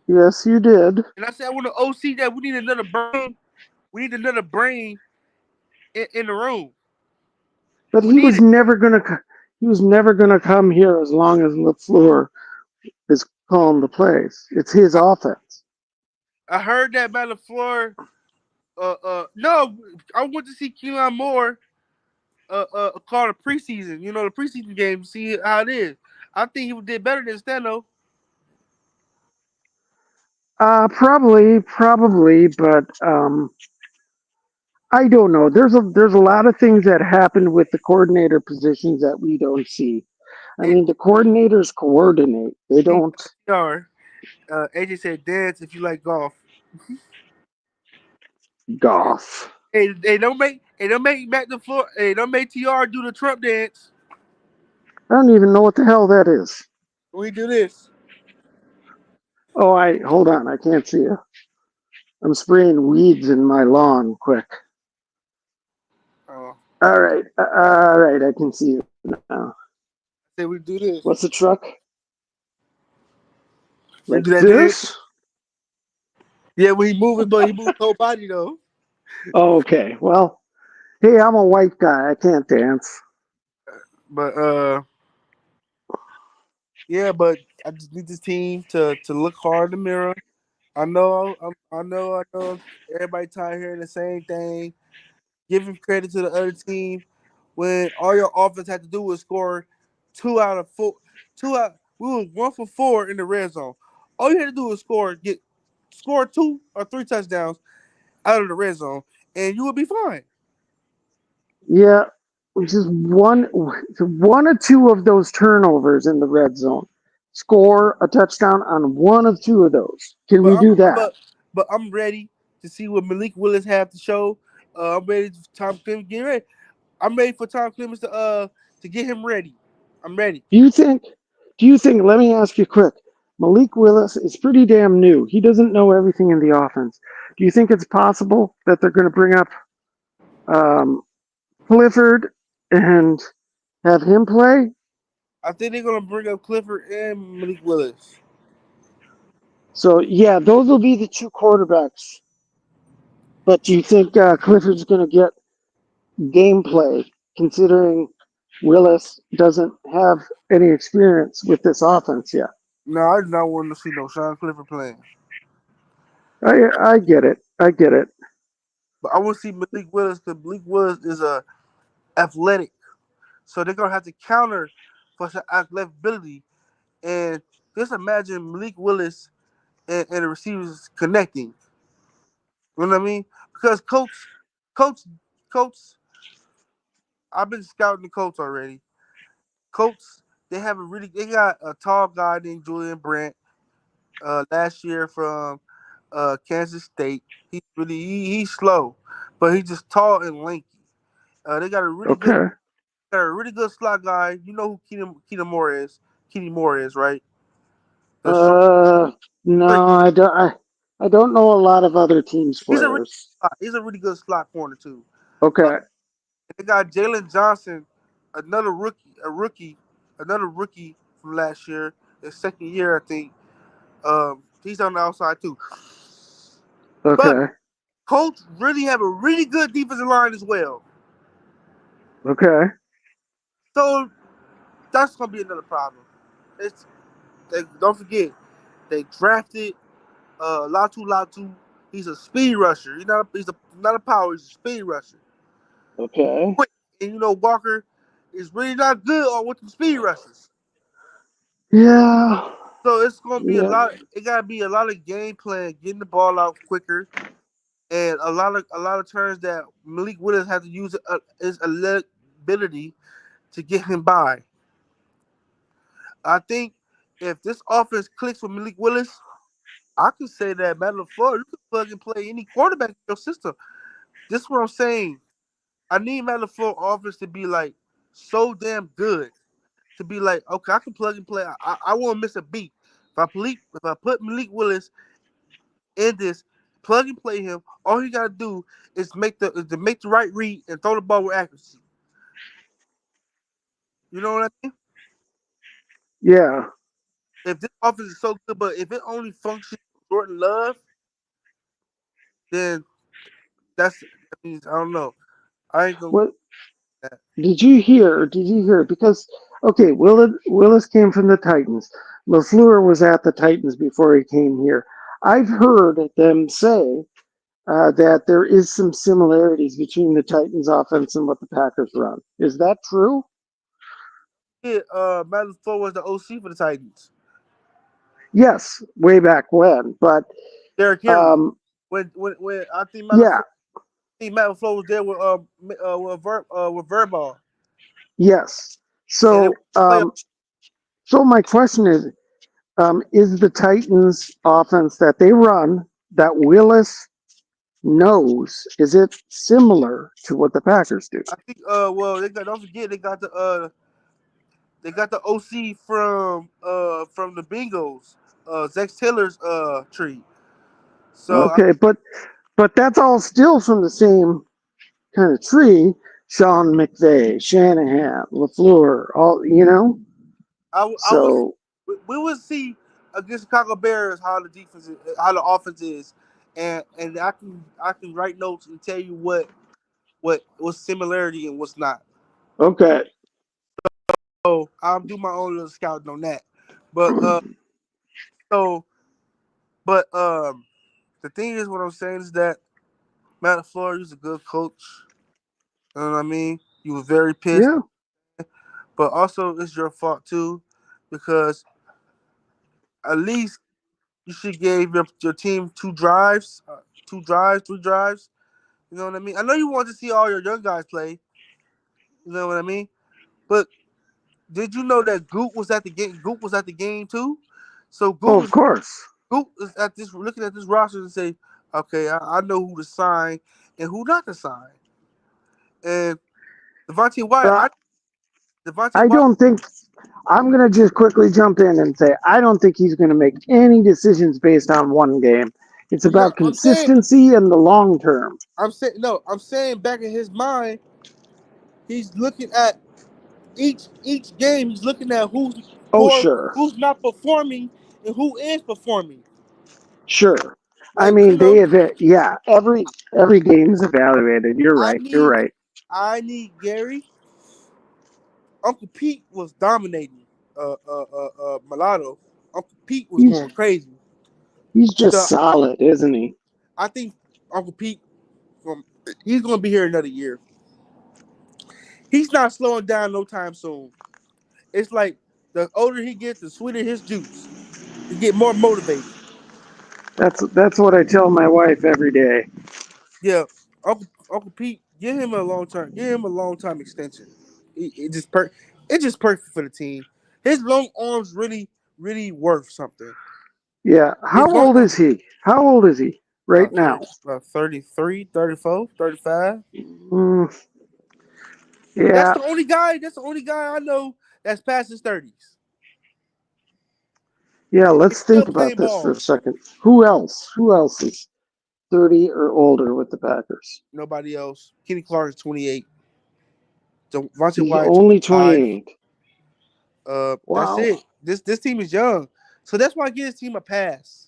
yes, you did. And I said I want an OC that we need another brain. We need another brain in the room. But We need it. he was never gonna come here as long as LaFleur is calling the plays. It's his I, offense. I heard that by LaFleur. No, I want to see Keelan Moore call the preseason. You know, the preseason game, see how it is. I think he did better than Stano. Probably, but I don't know. There's a lot of things that happen with the coordinator positions that we don't see. I And mean, the coordinators coordinate. They don't TR, AJ said dance if you like golf. golf. Hey, don't make Matt the floor. Hey, don't make TR do the Trump dance. I don't even know what the hell that is. We do this. Oh, I hold on. I can't see you. I'm spraying weeds in my lawn. Quick. Oh, All right. I can see you now. say we do this. What's the truck? We Like do that dance. this? Yeah, when he moving, but he moves his whole body though. Oh, okay. Well, hey, I'm a white guy. I can't dance. But yeah, but I just need this team to look hard in the mirror I know. Everybody tired of hearing the same thing. Giving credit to the other team when all your offense had to do was score 2 out of 4. We was 1 for 4 in the red zone. All you had to do was score 2 or 3 touchdowns out of the red zone, and you would be fine. Yeah, just one or two of those turnovers in the red zone. Score a touchdown on one of two of those. Can But we I'm do that? but but I'm ready to see what Malik Willis have to show. I'm ready for Tom Clemens get ready. I'm ready for Tom Clemens to get him ready. I'm ready. Do you think? Do you think? Let me ask you quick. Malik Willis is pretty damn new. He doesn't know everything in the offense. Do you think it's possible that they're going to bring up um, Clifford and have him play? I think they're gonna bring up Clifford and Malik Willis. So yeah, those will be the two quarterbacks. But do you think Clifford's going to get gameplay, considering Willis doesn't have any experience with this offense yet? No, I do not want to see no Sean Clifford playing. I get it. I get it. But I want to see Malik Willis because Malik Willis is athletic. So they're gonna have to counter for some athletic ability. And just imagine Malik Willis and the receivers connecting. You know what I mean? Because coach, coach, I've been scouting the coach already. Coach, they got a tall guy named Julian Brandt last year from Kansas State. He's slow, but he's just tall and lanky. They Okay. got a really good slot guy. You know who Keenan Moore is? Keenan Moore is right. The short, Uh, no, I don't know a lot of other teams' he's a really players. he's a really good slot corner too. Uh, Okay. they got Jalen Johnson, another rookie from last year, his second year I think. He's on the outside too. But Okay. Colts really have a really good defensive line as well. Okay. So that's gonna be another problem. It's don't forget they drafted Latu Latu. He's a speed rusher. He's not a power. He's a speed rusher. Okay. Quick, and Walker is really not good on with the speed rushes. Yeah. So it's gonna be a Yeah. lot. It gotta be a lot of game plan, getting the ball out quicker, and a lot of turns that Malik Willis has to use his ability to get him by. I think if this offense clicks with Malik Willis, I could say that Matt LaFleur, you can plug and play any quarterback in your system. This is what I'm saying. I need Matt LaFleur offense to be like so damn good to be like, okay, I can plug and play. I won't miss a beat. If I put Malik Willis in this, plug and play him, all he gotta do is to make the right read and throw the ball with accuracy. You know what I mean? Yeah. If this offense is so good, but if it only functions for Jordan Love, then that means I don't know. I ain't gonna What that. did you hear? Did you hear? Because okay, Willis came from the Titans. LaFleur was at the Titans before he came here. I've heard them say that there is some similarities between the Titans offense and what the Packers run. Is that true? Yeah, Matt LaFleur was the OC for the Titans. Yes, way back when. But Derrick Henry. um, When I yeah, think Matt LaFleur was there with Verbal, yes. and it So, was so my question is the Titans offense that they run that Willis knows, is it similar to what the Packers do? I think well they got don't forget they got the OC from the Bengals, Zach Taylor's tree. So Okay, but that's all still from the same kind of tree. Sean McVay, Shanahan, LaFleur, all you know. I was So we will see against Chicago Bears how the offense is, and I can write notes and tell you what's similarity and what's not. okay, So I'll do my own little scouting on that. But so But the thing is, what I'm saying is that Matt LaFleur, he's a good coach. You know what I mean? You were very pissed, Yeah. but also it's your fault too, because at least you should give your team two drives, three drives. You know what I mean? I know you want to see all your young guys play. You know what I mean? But did you know that Goot was at the game? Goot was at the game too. So Oh, of course. Goot is at this looking at this roster and say, okay, I know who to sign and who not to sign. And Devontae Wyatt, But Devontae I Wyatt, don't think I'm going to just quickly jump in and say I don't think he's going to make any decisions based on one game. It's yeah, about consistency and the long term. I'm saying back in his mind, he's looking at each game. He's looking at Oh, sure. who's not performing and who is performing. Sure. I Like mean, yeah, every game is evaluated. You're I right. You're need right. I need Gary. Uncle Pete was dominating. Mulatto. Uncle Pete was He's going crazy. he's just So solid, isn't he? I think Uncle Pete, he's going to be here another year. He's not slowing down no time soon. It's like the older he gets, the sweeter his juice. He get more motivated. That's what I tell my wife every day. Yeah, Uncle Pete, give him a long term, give him a long time extension. It's just perfect for the team. His long arms really worth something. Yeah. His How long old is he? How old is he right now? about 33, 34, 35. Mm, That's yeah. the only guy. That's the only guy I know that's past his 30s. Yeah. He's Let's still think about playing this for a ball. second. Who else? Who else is 30 or older with the Packers? Nobody else. Kenny Clark is 28. Devontae He's Wyatt only 25. 28. That's Wow. it. This team is young, so that's why I give this team a pass.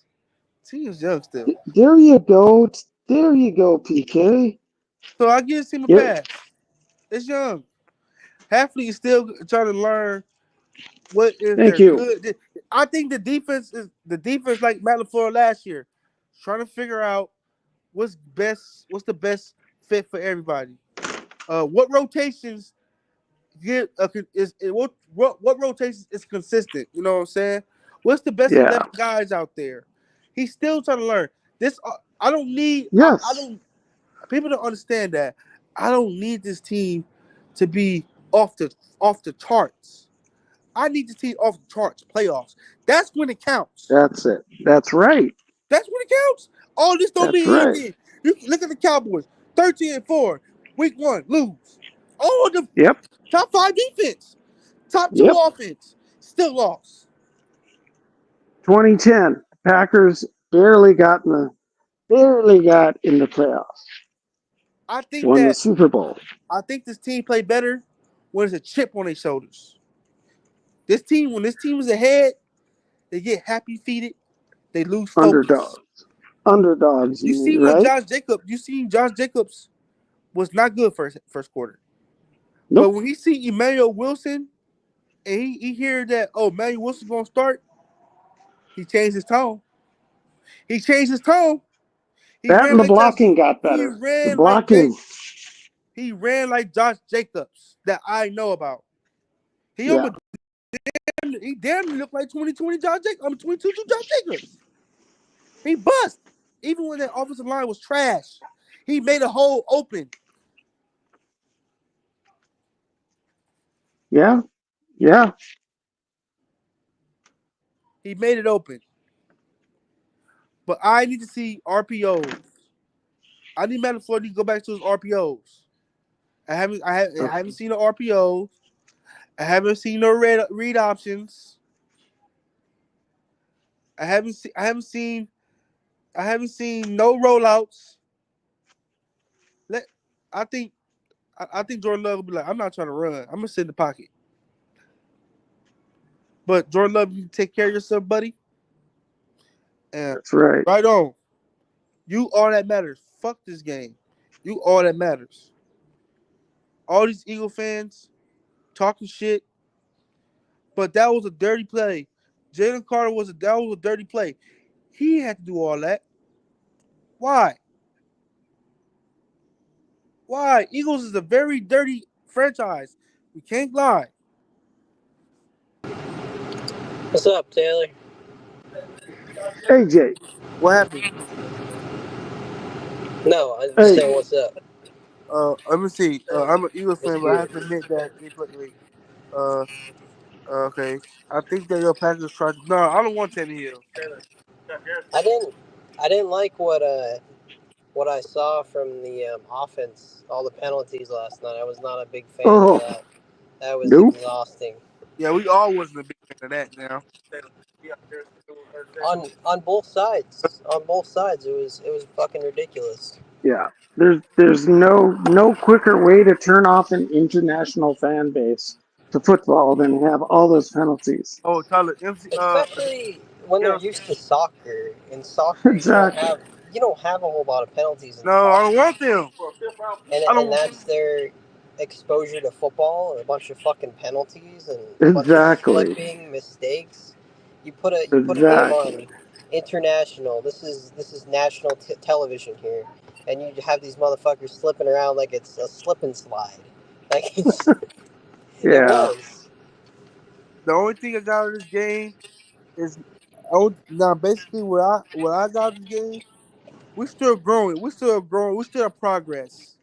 Team is young still, There you go. There you go, PK. so I give this team a Yeah. pass. It's young. Hafley is still trying to learn what is Thank their you. good. I think the defense like Matt LaFleur last year, trying to figure out what's the best fit for everybody. What rotations get what rotations is consistent? You know what I'm saying? What's the best Yeah. 11 guys out there? He's still trying to learn. This I don't need. I Yes. don't. People don't understand that. I don't need this team to be off the off the charts. I need this team off the charts. Playoffs. That's when it counts. That's it. That's right. That's when it counts. All this don't That's mean right. anything. You look at the Cowboys, 13-4, week one, lose. All the Yep. top five defense, top two Yep. offense, still lost. 2010. Packers barely got in the playoffs. I think Won the that Super Bowl. I think this team played better when there's a chip on their shoulders. When this team is ahead, they get happy feeted, they lose focus. Underdogs. Underdogs, you You mean, see when right? Josh Jacobs was not good first quarter. But Nope. when he see Emmanuel Wilson and he hear that, oh, Emmanuel Wilson's gonna start, he changed his tone. He changed his tone. He That ran and the like Josh. blocking got He better. The ran like Jake. blocking. He ran like Josh Jacobs that I know about. He Yeah. almost he damn near looked like 2020 Josh Jacobs. 2022 Josh Jacobs. He bust. Even when that offensive line was trash, he made a hole open. Yeah. Yeah. He made it open. But I need to see RPOs. I need Matt LaFleur to go back to his RPOs. I haven't seen the RPOs. I haven't seen no read options. I haven't seen no rollouts. Let I think I think Jordan Love will be like, I'm not trying to run. I'm gonna sit in the pocket. But Jordan Love, you take care of yourself, buddy. And That's right. right on. You all that matters. Fuck this game. You all that matters. All these Eagle fans talking shit, but that was a dirty play. Jalen Carter that was a dirty play. He had to do all that. Why? Why? Eagles is a very dirty franchise. We can't lie. What's up, Taylor? AJ, What happened? No, I'm just hey, saying what's up. Let me see. I'm an Eagles What's fan, but I good? have to admit that they play. Wait. Uh, okay. I think that your Packers tried. No, I don't want Tannehill. I didn't I didn't like what I saw from the offense, all the penalties last night. I was not a big fan of oh, that. That was nope. exhausting. Yeah, we all wasn't a big fan of that. Now, On both sides. On both sides, it was fucking ridiculous. Yeah. There's no quicker way to turn off an international fan base to football than have all those penalties. oh Tyler, MC, Especially when they're get used to soccer. In soccer, Exactly. you don't have a whole lot of penalties in no, I don't soccer, want them. I and don't. that's their exposure to football. A bunch of fucking penalties and a bunch of Exactly. slipping mistakes. You put a game Exactly. on international. This is national television here, and you have these motherfuckers slipping around like it's a slip and slide. Like it Yeah. was. The only thing I got out of this game is, oh, now basically what I got out of this game. We're still growing. We're still growing. We're still in progress.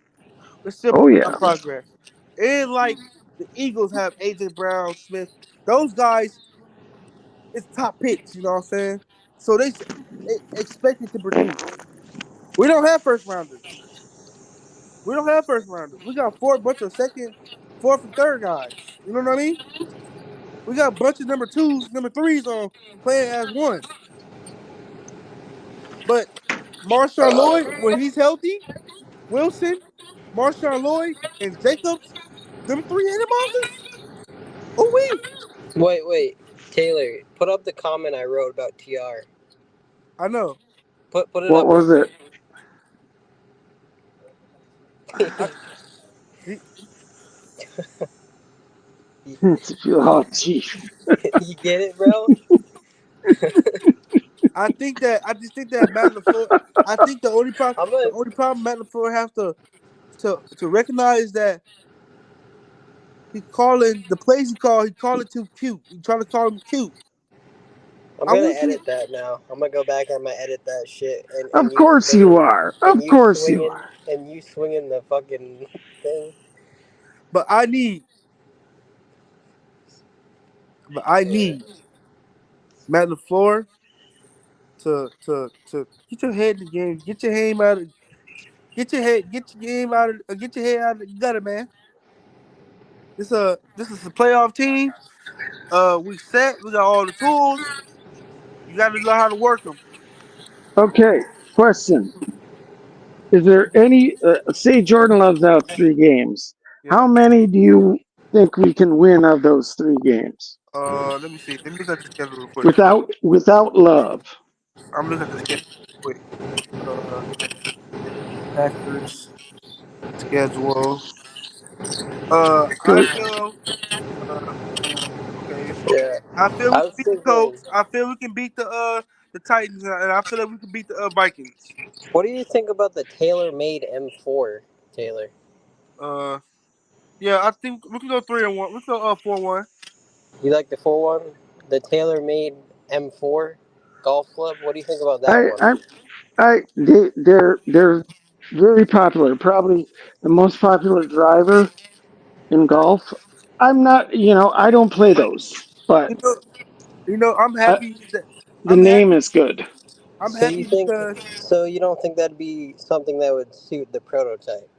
We're still Oh in yeah. progress. It ain't like the Eagles have AJ Brown, Smith. Those guys, it's top picks. You know what I'm saying? So they expected to produce. We don't have first rounders. We don't have first rounders. We got bunch of second, fourth, and third guys. You know what I mean? We got a bunch of number twos, number threes on playing as one. But Marshawn Lloyd, when he's healthy, Wilson, Marshawn Lloyd, and Jacobs, them three hit monsters. Oh we. Wait, Taylor, put up the comment I wrote about TR. I know. Put it What up real was it? quick. I, he, you, Oh, geez. you get it, bro? I just think that Matt LaFleur. I think I'm the gonna only problem Matt LaFleur has to recognize that he calling the plays he call it too cute. He trying to call him cute. I'm I gonna want you. edit that now. I'm gonna go back and I'm gonna edit that shit and Of you course you swinging are. and Of you course you swinging are. and you swinging the fucking thing. But I need Matt LaFleur to get your head in the game. Get your game out of get your game out of get your head out of the gutter, man. This is a playoff team. We set. We got all the tools. You got to know how to work them. Okay. Question. Is there any, say Jordan loves out 3 games. Yeah. How many do you think we can win of those 3 games? Let me see. Let me look at the schedule real quick. Without love. I'm looking at the schedule real quick. Uh, Packers schedule. I Go. feel. Uh, okay. Yeah. I feel we I can was beat the thinking, Colts. I feel we can beat the Titans, and I feel like we can beat the Vikings. what do you think about the tailor-made M4, Taylor? Uh, yeah, I think we can go 3-1. We can go 4-1. You like the full one, the tailor-made M4 golf club? What do you think about that I, one? I, they're very popular. Probably the most popular driver in golf. I'm not, I don't play those, but You know, I'm uh, happy that the I'm name happy. is good. I'm So you happy think, because so you don't think that'd be something that would suit the prototype?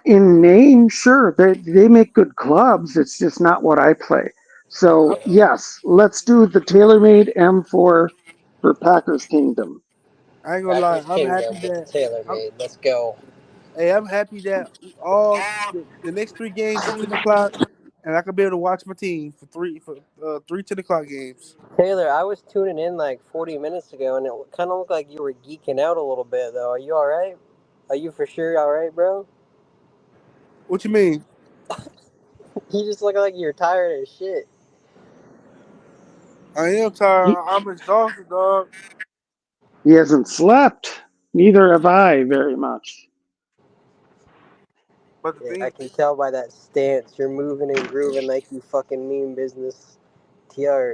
In name, sure, they make good clubs. It's just not what I play. So yes, let's do the TaylorMade M4 for Packers Kingdom. I ain't gonna lie. Packers Kingdom with the I'm, tailor-made. Let's go. hey, I'm happy that all the next 3 games is 10 o'clock, and I can be able to watch my team for three 10 o'clock games. Taylor, I was tuning in like 40 minutes ago, and it kind of looked like you were geeking out a little bit, though. Are you all right? Are you for sure all right, bro? What you mean? You just look like you're tired as shit. I am tired. He, I'm exhausted, dog. he hasn't slept. Neither have I very much. But the Yeah, thing, I can tell by that stance. You're moving and grooving like you fucking mean business.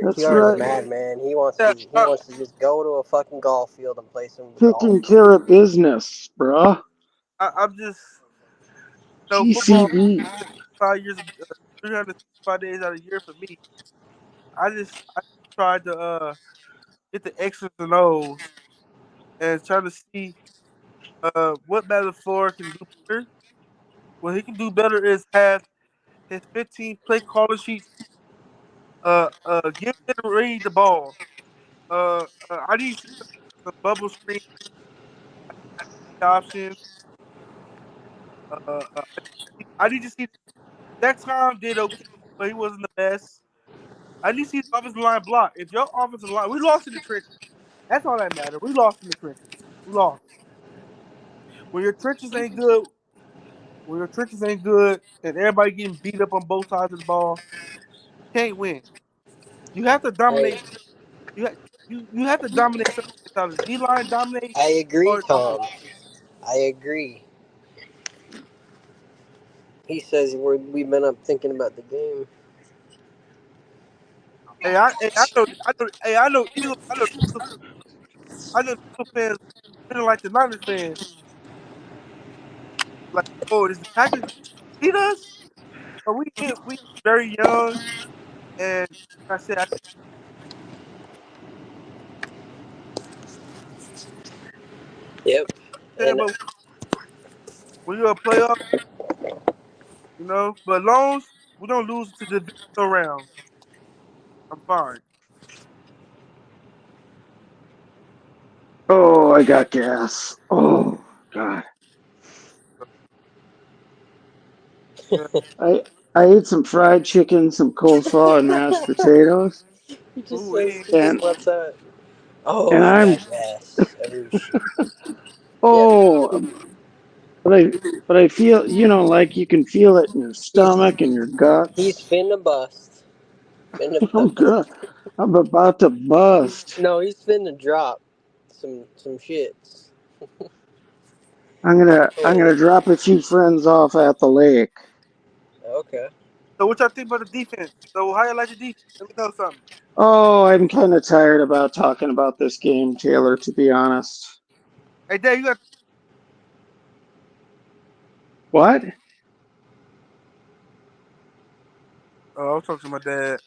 That's TR is a right. madman. He wants yeah, to he wants to just go to a fucking golf field and play some golf. Taking care of business, bruh. I'm just, football GCB. 5 years, 365 days out of the year for me. I tried to get the X's and O's and try to see what Metaphor can do better. What he can do better is have his 15 play caller sheets. Give them to read the ball. I need to see some bubble screen options. I need to see that Tom did okay, but he wasn't the best. I need to see the offensive line block. If your offensive line, we lost in the trenches. That's all that matters. We lost in the trenches. We lost. When your trenches ain't good, and everybody getting beat up on both sides of the ball, you can't win. You have to Hey, dominate. You have, you have to dominate something. It's either D line dominate I agree, or it's offense. Tom. I agree. He says we've been up thinking about the game. I know Eagle fans feeling like the Niners fans. Like, oh, is the Packers gonna beat us? But we very young, and like I said, Yep. And but when you're a playoff, But as long as we don't lose to the divisional round, I'm fine. Oh, I got gas. Oh, God. Yeah. I I ate some fried chicken, some coleslaw, and mashed potatoes, he just Ooh, says he and just lets out. Oh, and I I'm got gas. Oh shit. Yep. oh, but I feel like you can feel it in your He's stomach and your he's guts. finna bust. Finna I'm good. bust. I'm about to bust. No, he's finna drop some shits. I'm Oh, gonna drop a few friends off at the lake. okay. So what y'all think about the defense? So how you like the defense? Let me know something. Oh, I'm kind of tired about talking about this game, Taylor, to be honest. Hey, Dave, you got. What? Oh, I was talking to my dad.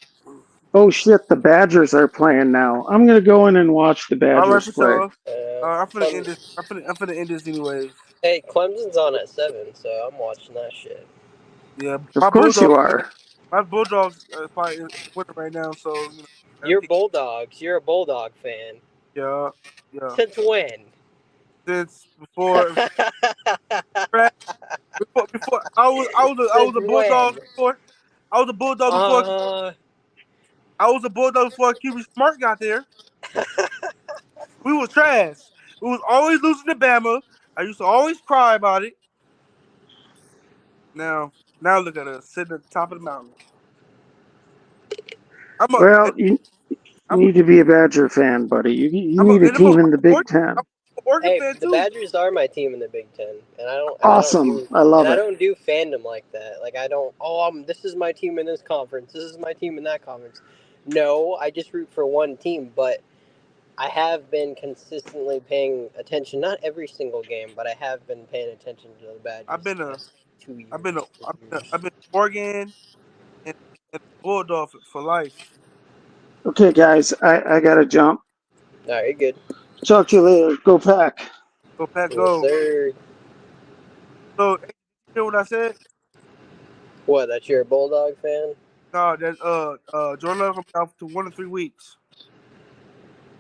Oh shit, the Badgers are playing now. I'm gonna go in and watch the All right, Badgers for play. sure. I'm finna end Clem, this. I'm finna end this anyways. hey, Clemson's on at 7, so I'm watching that shit. Yeah, Of course you are. My Bulldogs probably winning right now. So I You're think Bulldogs. You're a Bulldog fan. yeah, yeah. Since when? Since before I was Since a when? Bulldog before. I was a Bulldog before Uh, I was a Bulldog before QB Smart got there. We was trash. We was always losing to Bama. I used to always cry about it. Now, now look at us sitting at the top of the mountain. I'm a, Well, you I'm a, need to be a Badger fan, buddy. You I'm a, need a and I'm team in the a Big I'm Ten. a Oregon hey, fan the too. Badgers are my team in the Big Ten, and Awesome. I love I it. don't do fandom like that. Like I don't. Oh, this is my team in this conference. This is my team in that conference. No, I just root for one team, but I have been consistently paying attention. Not every single game, but I have been paying attention to the I've Badgers been the a, past 2 years, I've 3 been a, years. I've been Oregon and Bulldog for life. Okay, guys, I gotta jump. All right, good. Talk to you later. Go Pack. Go Pack, Yes, go. sir. So, hey, you hear what I said? What? That you're a Bulldog fan? No, that Jordan Love coming out to 1 to 3 weeks.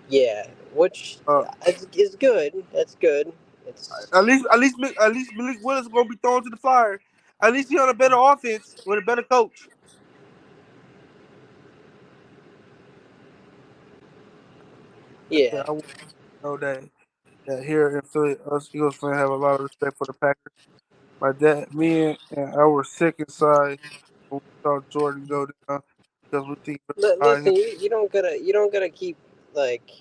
Yeah, which Uh, is good. That's good. It's at least Malik Willis is gonna be thrown to the fire. At least he on a better offense with a better coach. Yeah, yeah. I want to know that here in Philly, us Eagles fans have a lot of respect for the Packers. My dad, me and I were sick inside when we saw Jordan go down. because we think behind Listen, him. you don't gotta keep like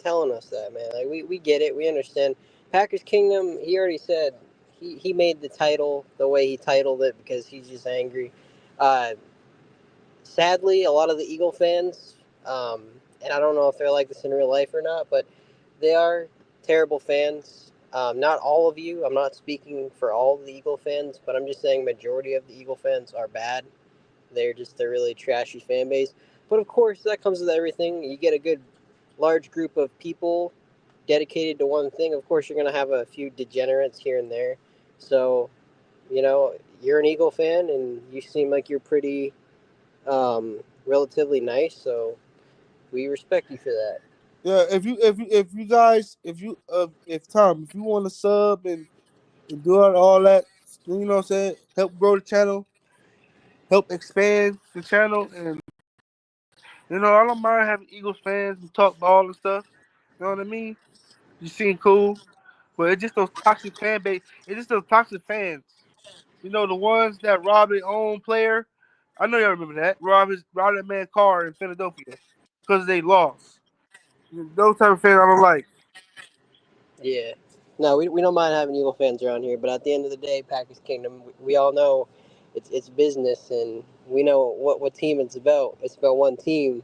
telling us that, man. Like we get it, we understand. Packers Kingdom, he already said he made the title the way he titled it because he's just angry. Uh, Sadly, a lot of the Eagle fans, and I don't know if they're like this in real life or not, but they are terrible fans. Not all of you. I'm not speaking for all of the Eagle fans, but I'm just saying majority of the Eagle fans are bad. They're really trashy fan base. But of course, that comes with everything. You get a good large group of people dedicated to one thing. Of course, you're going to have a few degenerates here and there. So, you're an Eagle fan, and you seem like you're pretty relatively nice. So we respect you for that. Yeah, if you guys if Tom, if you want to sub and do all that, you know what I'm saying, help grow the channel, help expand the channel, and I don't mind having Eagles fans and talk ball and stuff. You know what I mean? You seem cool, but it's just those toxic fan base. It's just those toxic fans. The ones that rob their own player. I know y'all remember that. Rob that man car in Philadelphia because they lost. Those type of fans I don't like. Yeah. No, we don't mind having Eagle fans around here, but at the end of the day, Packers Kingdom, we all know it's business, and we know what team it's about. It's about one team.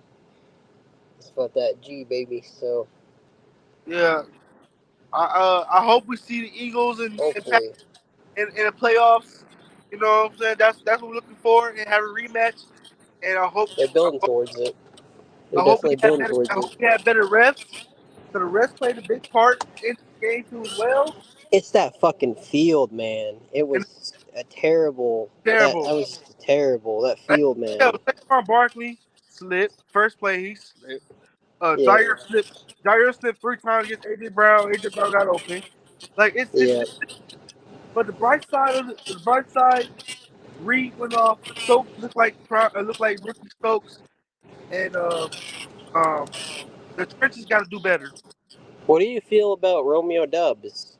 It's about that G baby. So Yeah, I hope we see the Eagles hopefully in the playoffs. You know what I'm saying? That's what we're looking for and have a rematch. And they're building towards it. They're I hope definitely building towards it. we have better refs. So the refs played a big part in the game too as well. It's that fucking field, man. It And was a terrible. That terrible. was terrible. That Like, field, yeah, man. Saquon Barkley slipped. First play he slipped. Yeah, Jair slipped 3 times against AJ Brown. AJ Brown got open. Like it's yeah. but the bright side, Reed went off. Stokes looked like rookie Stokes, and um the trenches got to do better. What do you feel about Romeo Dubs?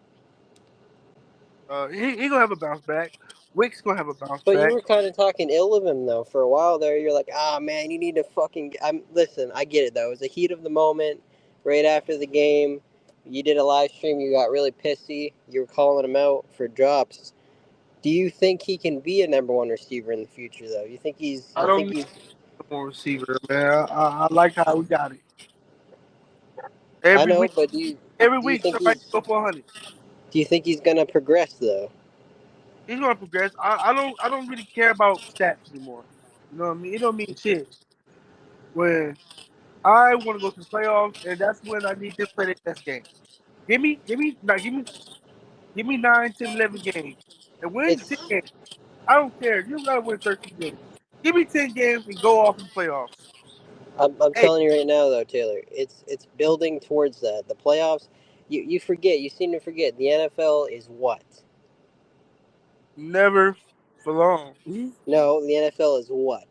He gonna have a bounce back. Wick's gonna have a bounce But you back. were kind of talking ill of him though for a while there. You're like, ah, man, you need to fucking. I'm listen. I get it though. It was the heat of the moment, right after the game. You did a live stream. You got really pissy. You were calling him out for drops. Do you think he can be a number one receiver in the future though? You think he's? I You don't think need he's? no more receiver, man. I like how we got it I every know, week. but do you? Every Do you week think somebody he's? go for 100. Do you think he's gonna progress though? He's gonna progress. I don't really care about stats anymore. You know what I mean? It don't mean shit. When I want to go to the playoffs, and that's when I need to play the best game. Give me 9, 10, 11 games, and win 10 It's. games. I don't care. You don't gotta win 13 games. Give me 10 games and go off in the playoffs. I'm Hey, telling you right now, though, Taylor, it's building towards that. The playoffs, you forget, you seem to forget. The NFL is what? never for long. No, the NFL is what?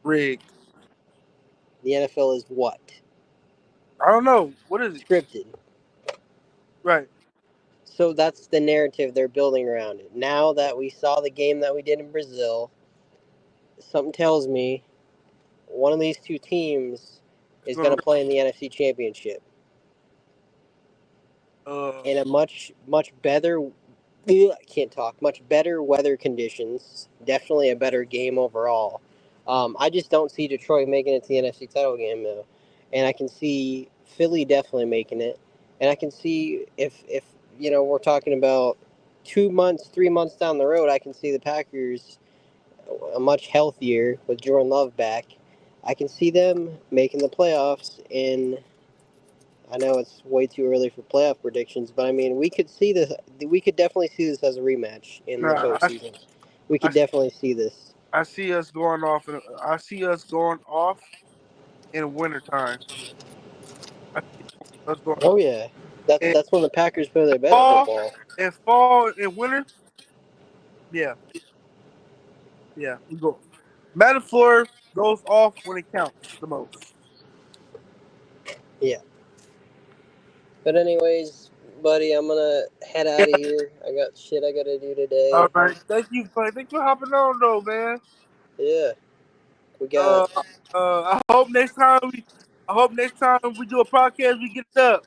Rigged. The NFL is what? I don't know. What is it? Scripted. Right. So that's the narrative they're building around it. Now that we saw the game that we did in Brazil, something tells me one of these two teams It's is going gonna to play in the NFC Championship in a much better. I can't talk. Much better weather conditions. Definitely a better game overall. I just don't see Detroit making it to the NFC title game though, and I can see Philly definitely making it, and I can see if we're talking about 2 months, 3 months down the road, I can see the Packers a much healthier with Jordan Love back. I can see them making the playoffs in. I know it's way too early for playoff predictions, but I mean, we could see this. We could definitely see this as a rematch in the nah. postseason. We I could definitely see this. I see us going off. I see us going off in wintertime. I see us going Oh yeah, that's in that's when the Packers play their best fall football. and winter. Yeah, yeah. We go. Metaphor goes off when it counts the most. Yeah. But anyways, buddy, I'm gonna head Yeah. out of here. I got shit I gotta do All today. right. Thank you for hopping on though, man. Yeah. We got I hope next time we do a podcast, we get it up.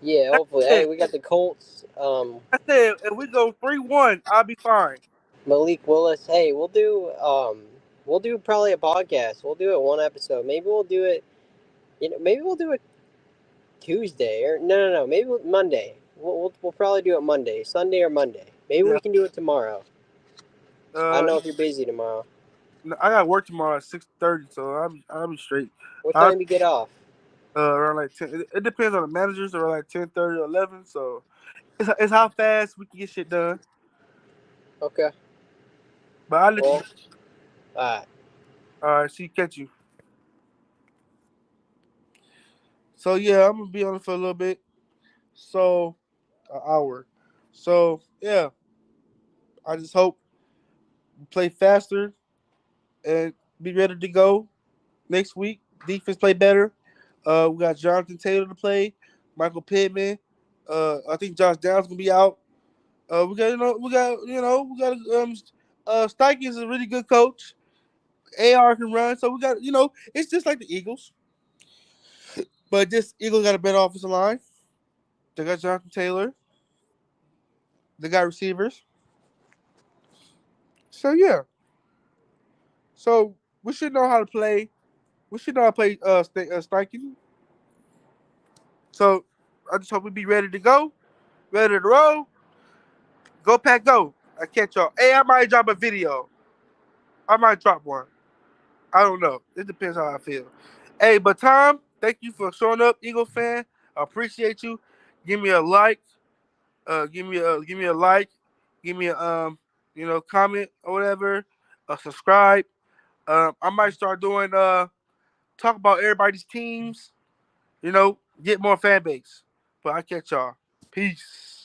yeah. Hopefully, Yeah, hey, we got the Colts. I said if we go 3-1, I'll be fine. Malik Willis. Hey, we'll do probably a podcast. We'll do it one episode. Maybe we'll do it. Maybe we'll do it Tuesday or no. Maybe Monday. We'll probably do it Monday, Sunday or Monday. Maybe Yeah. we can do it tomorrow. I don't know if you're busy tomorrow. I got work tomorrow at 6:30, so I'll be straight. What time you get off? Around like 10. It depends on the managers. Around like 10:30 or 11. So it's how fast we can get shit done. Okay. But I'll let Well, you. alright. All right, see, catch you. So yeah, I'm gonna be on it for a little bit. So an hour. So yeah, I just hope we play faster and be ready to go next week. Defense play better. We got Jonathan Taylor to play, Michael Pittman. I think Josh Downs gonna be out. We got Steichen is a really good coach. AR can run, so we got it's just like the Eagles, but this Eagles got a better offensive line. They got Jonathan Taylor. They got receivers. So yeah, so we should know how to play. We should know how to play Steichen. So I just hope we be ready to go, ready to roll. Go Pack Go. I catch y'all. Hey, I might drop a video. I might drop one. I don't know. It depends how I feel. Hey, but Tom, thank you for showing up, Eagle fan. I appreciate you. Give me a like. Give me a like. Give me a comment or whatever. Subscribe. I might start doing talk about everybody's teams. Get more fan base. But I catch y'all. Peace.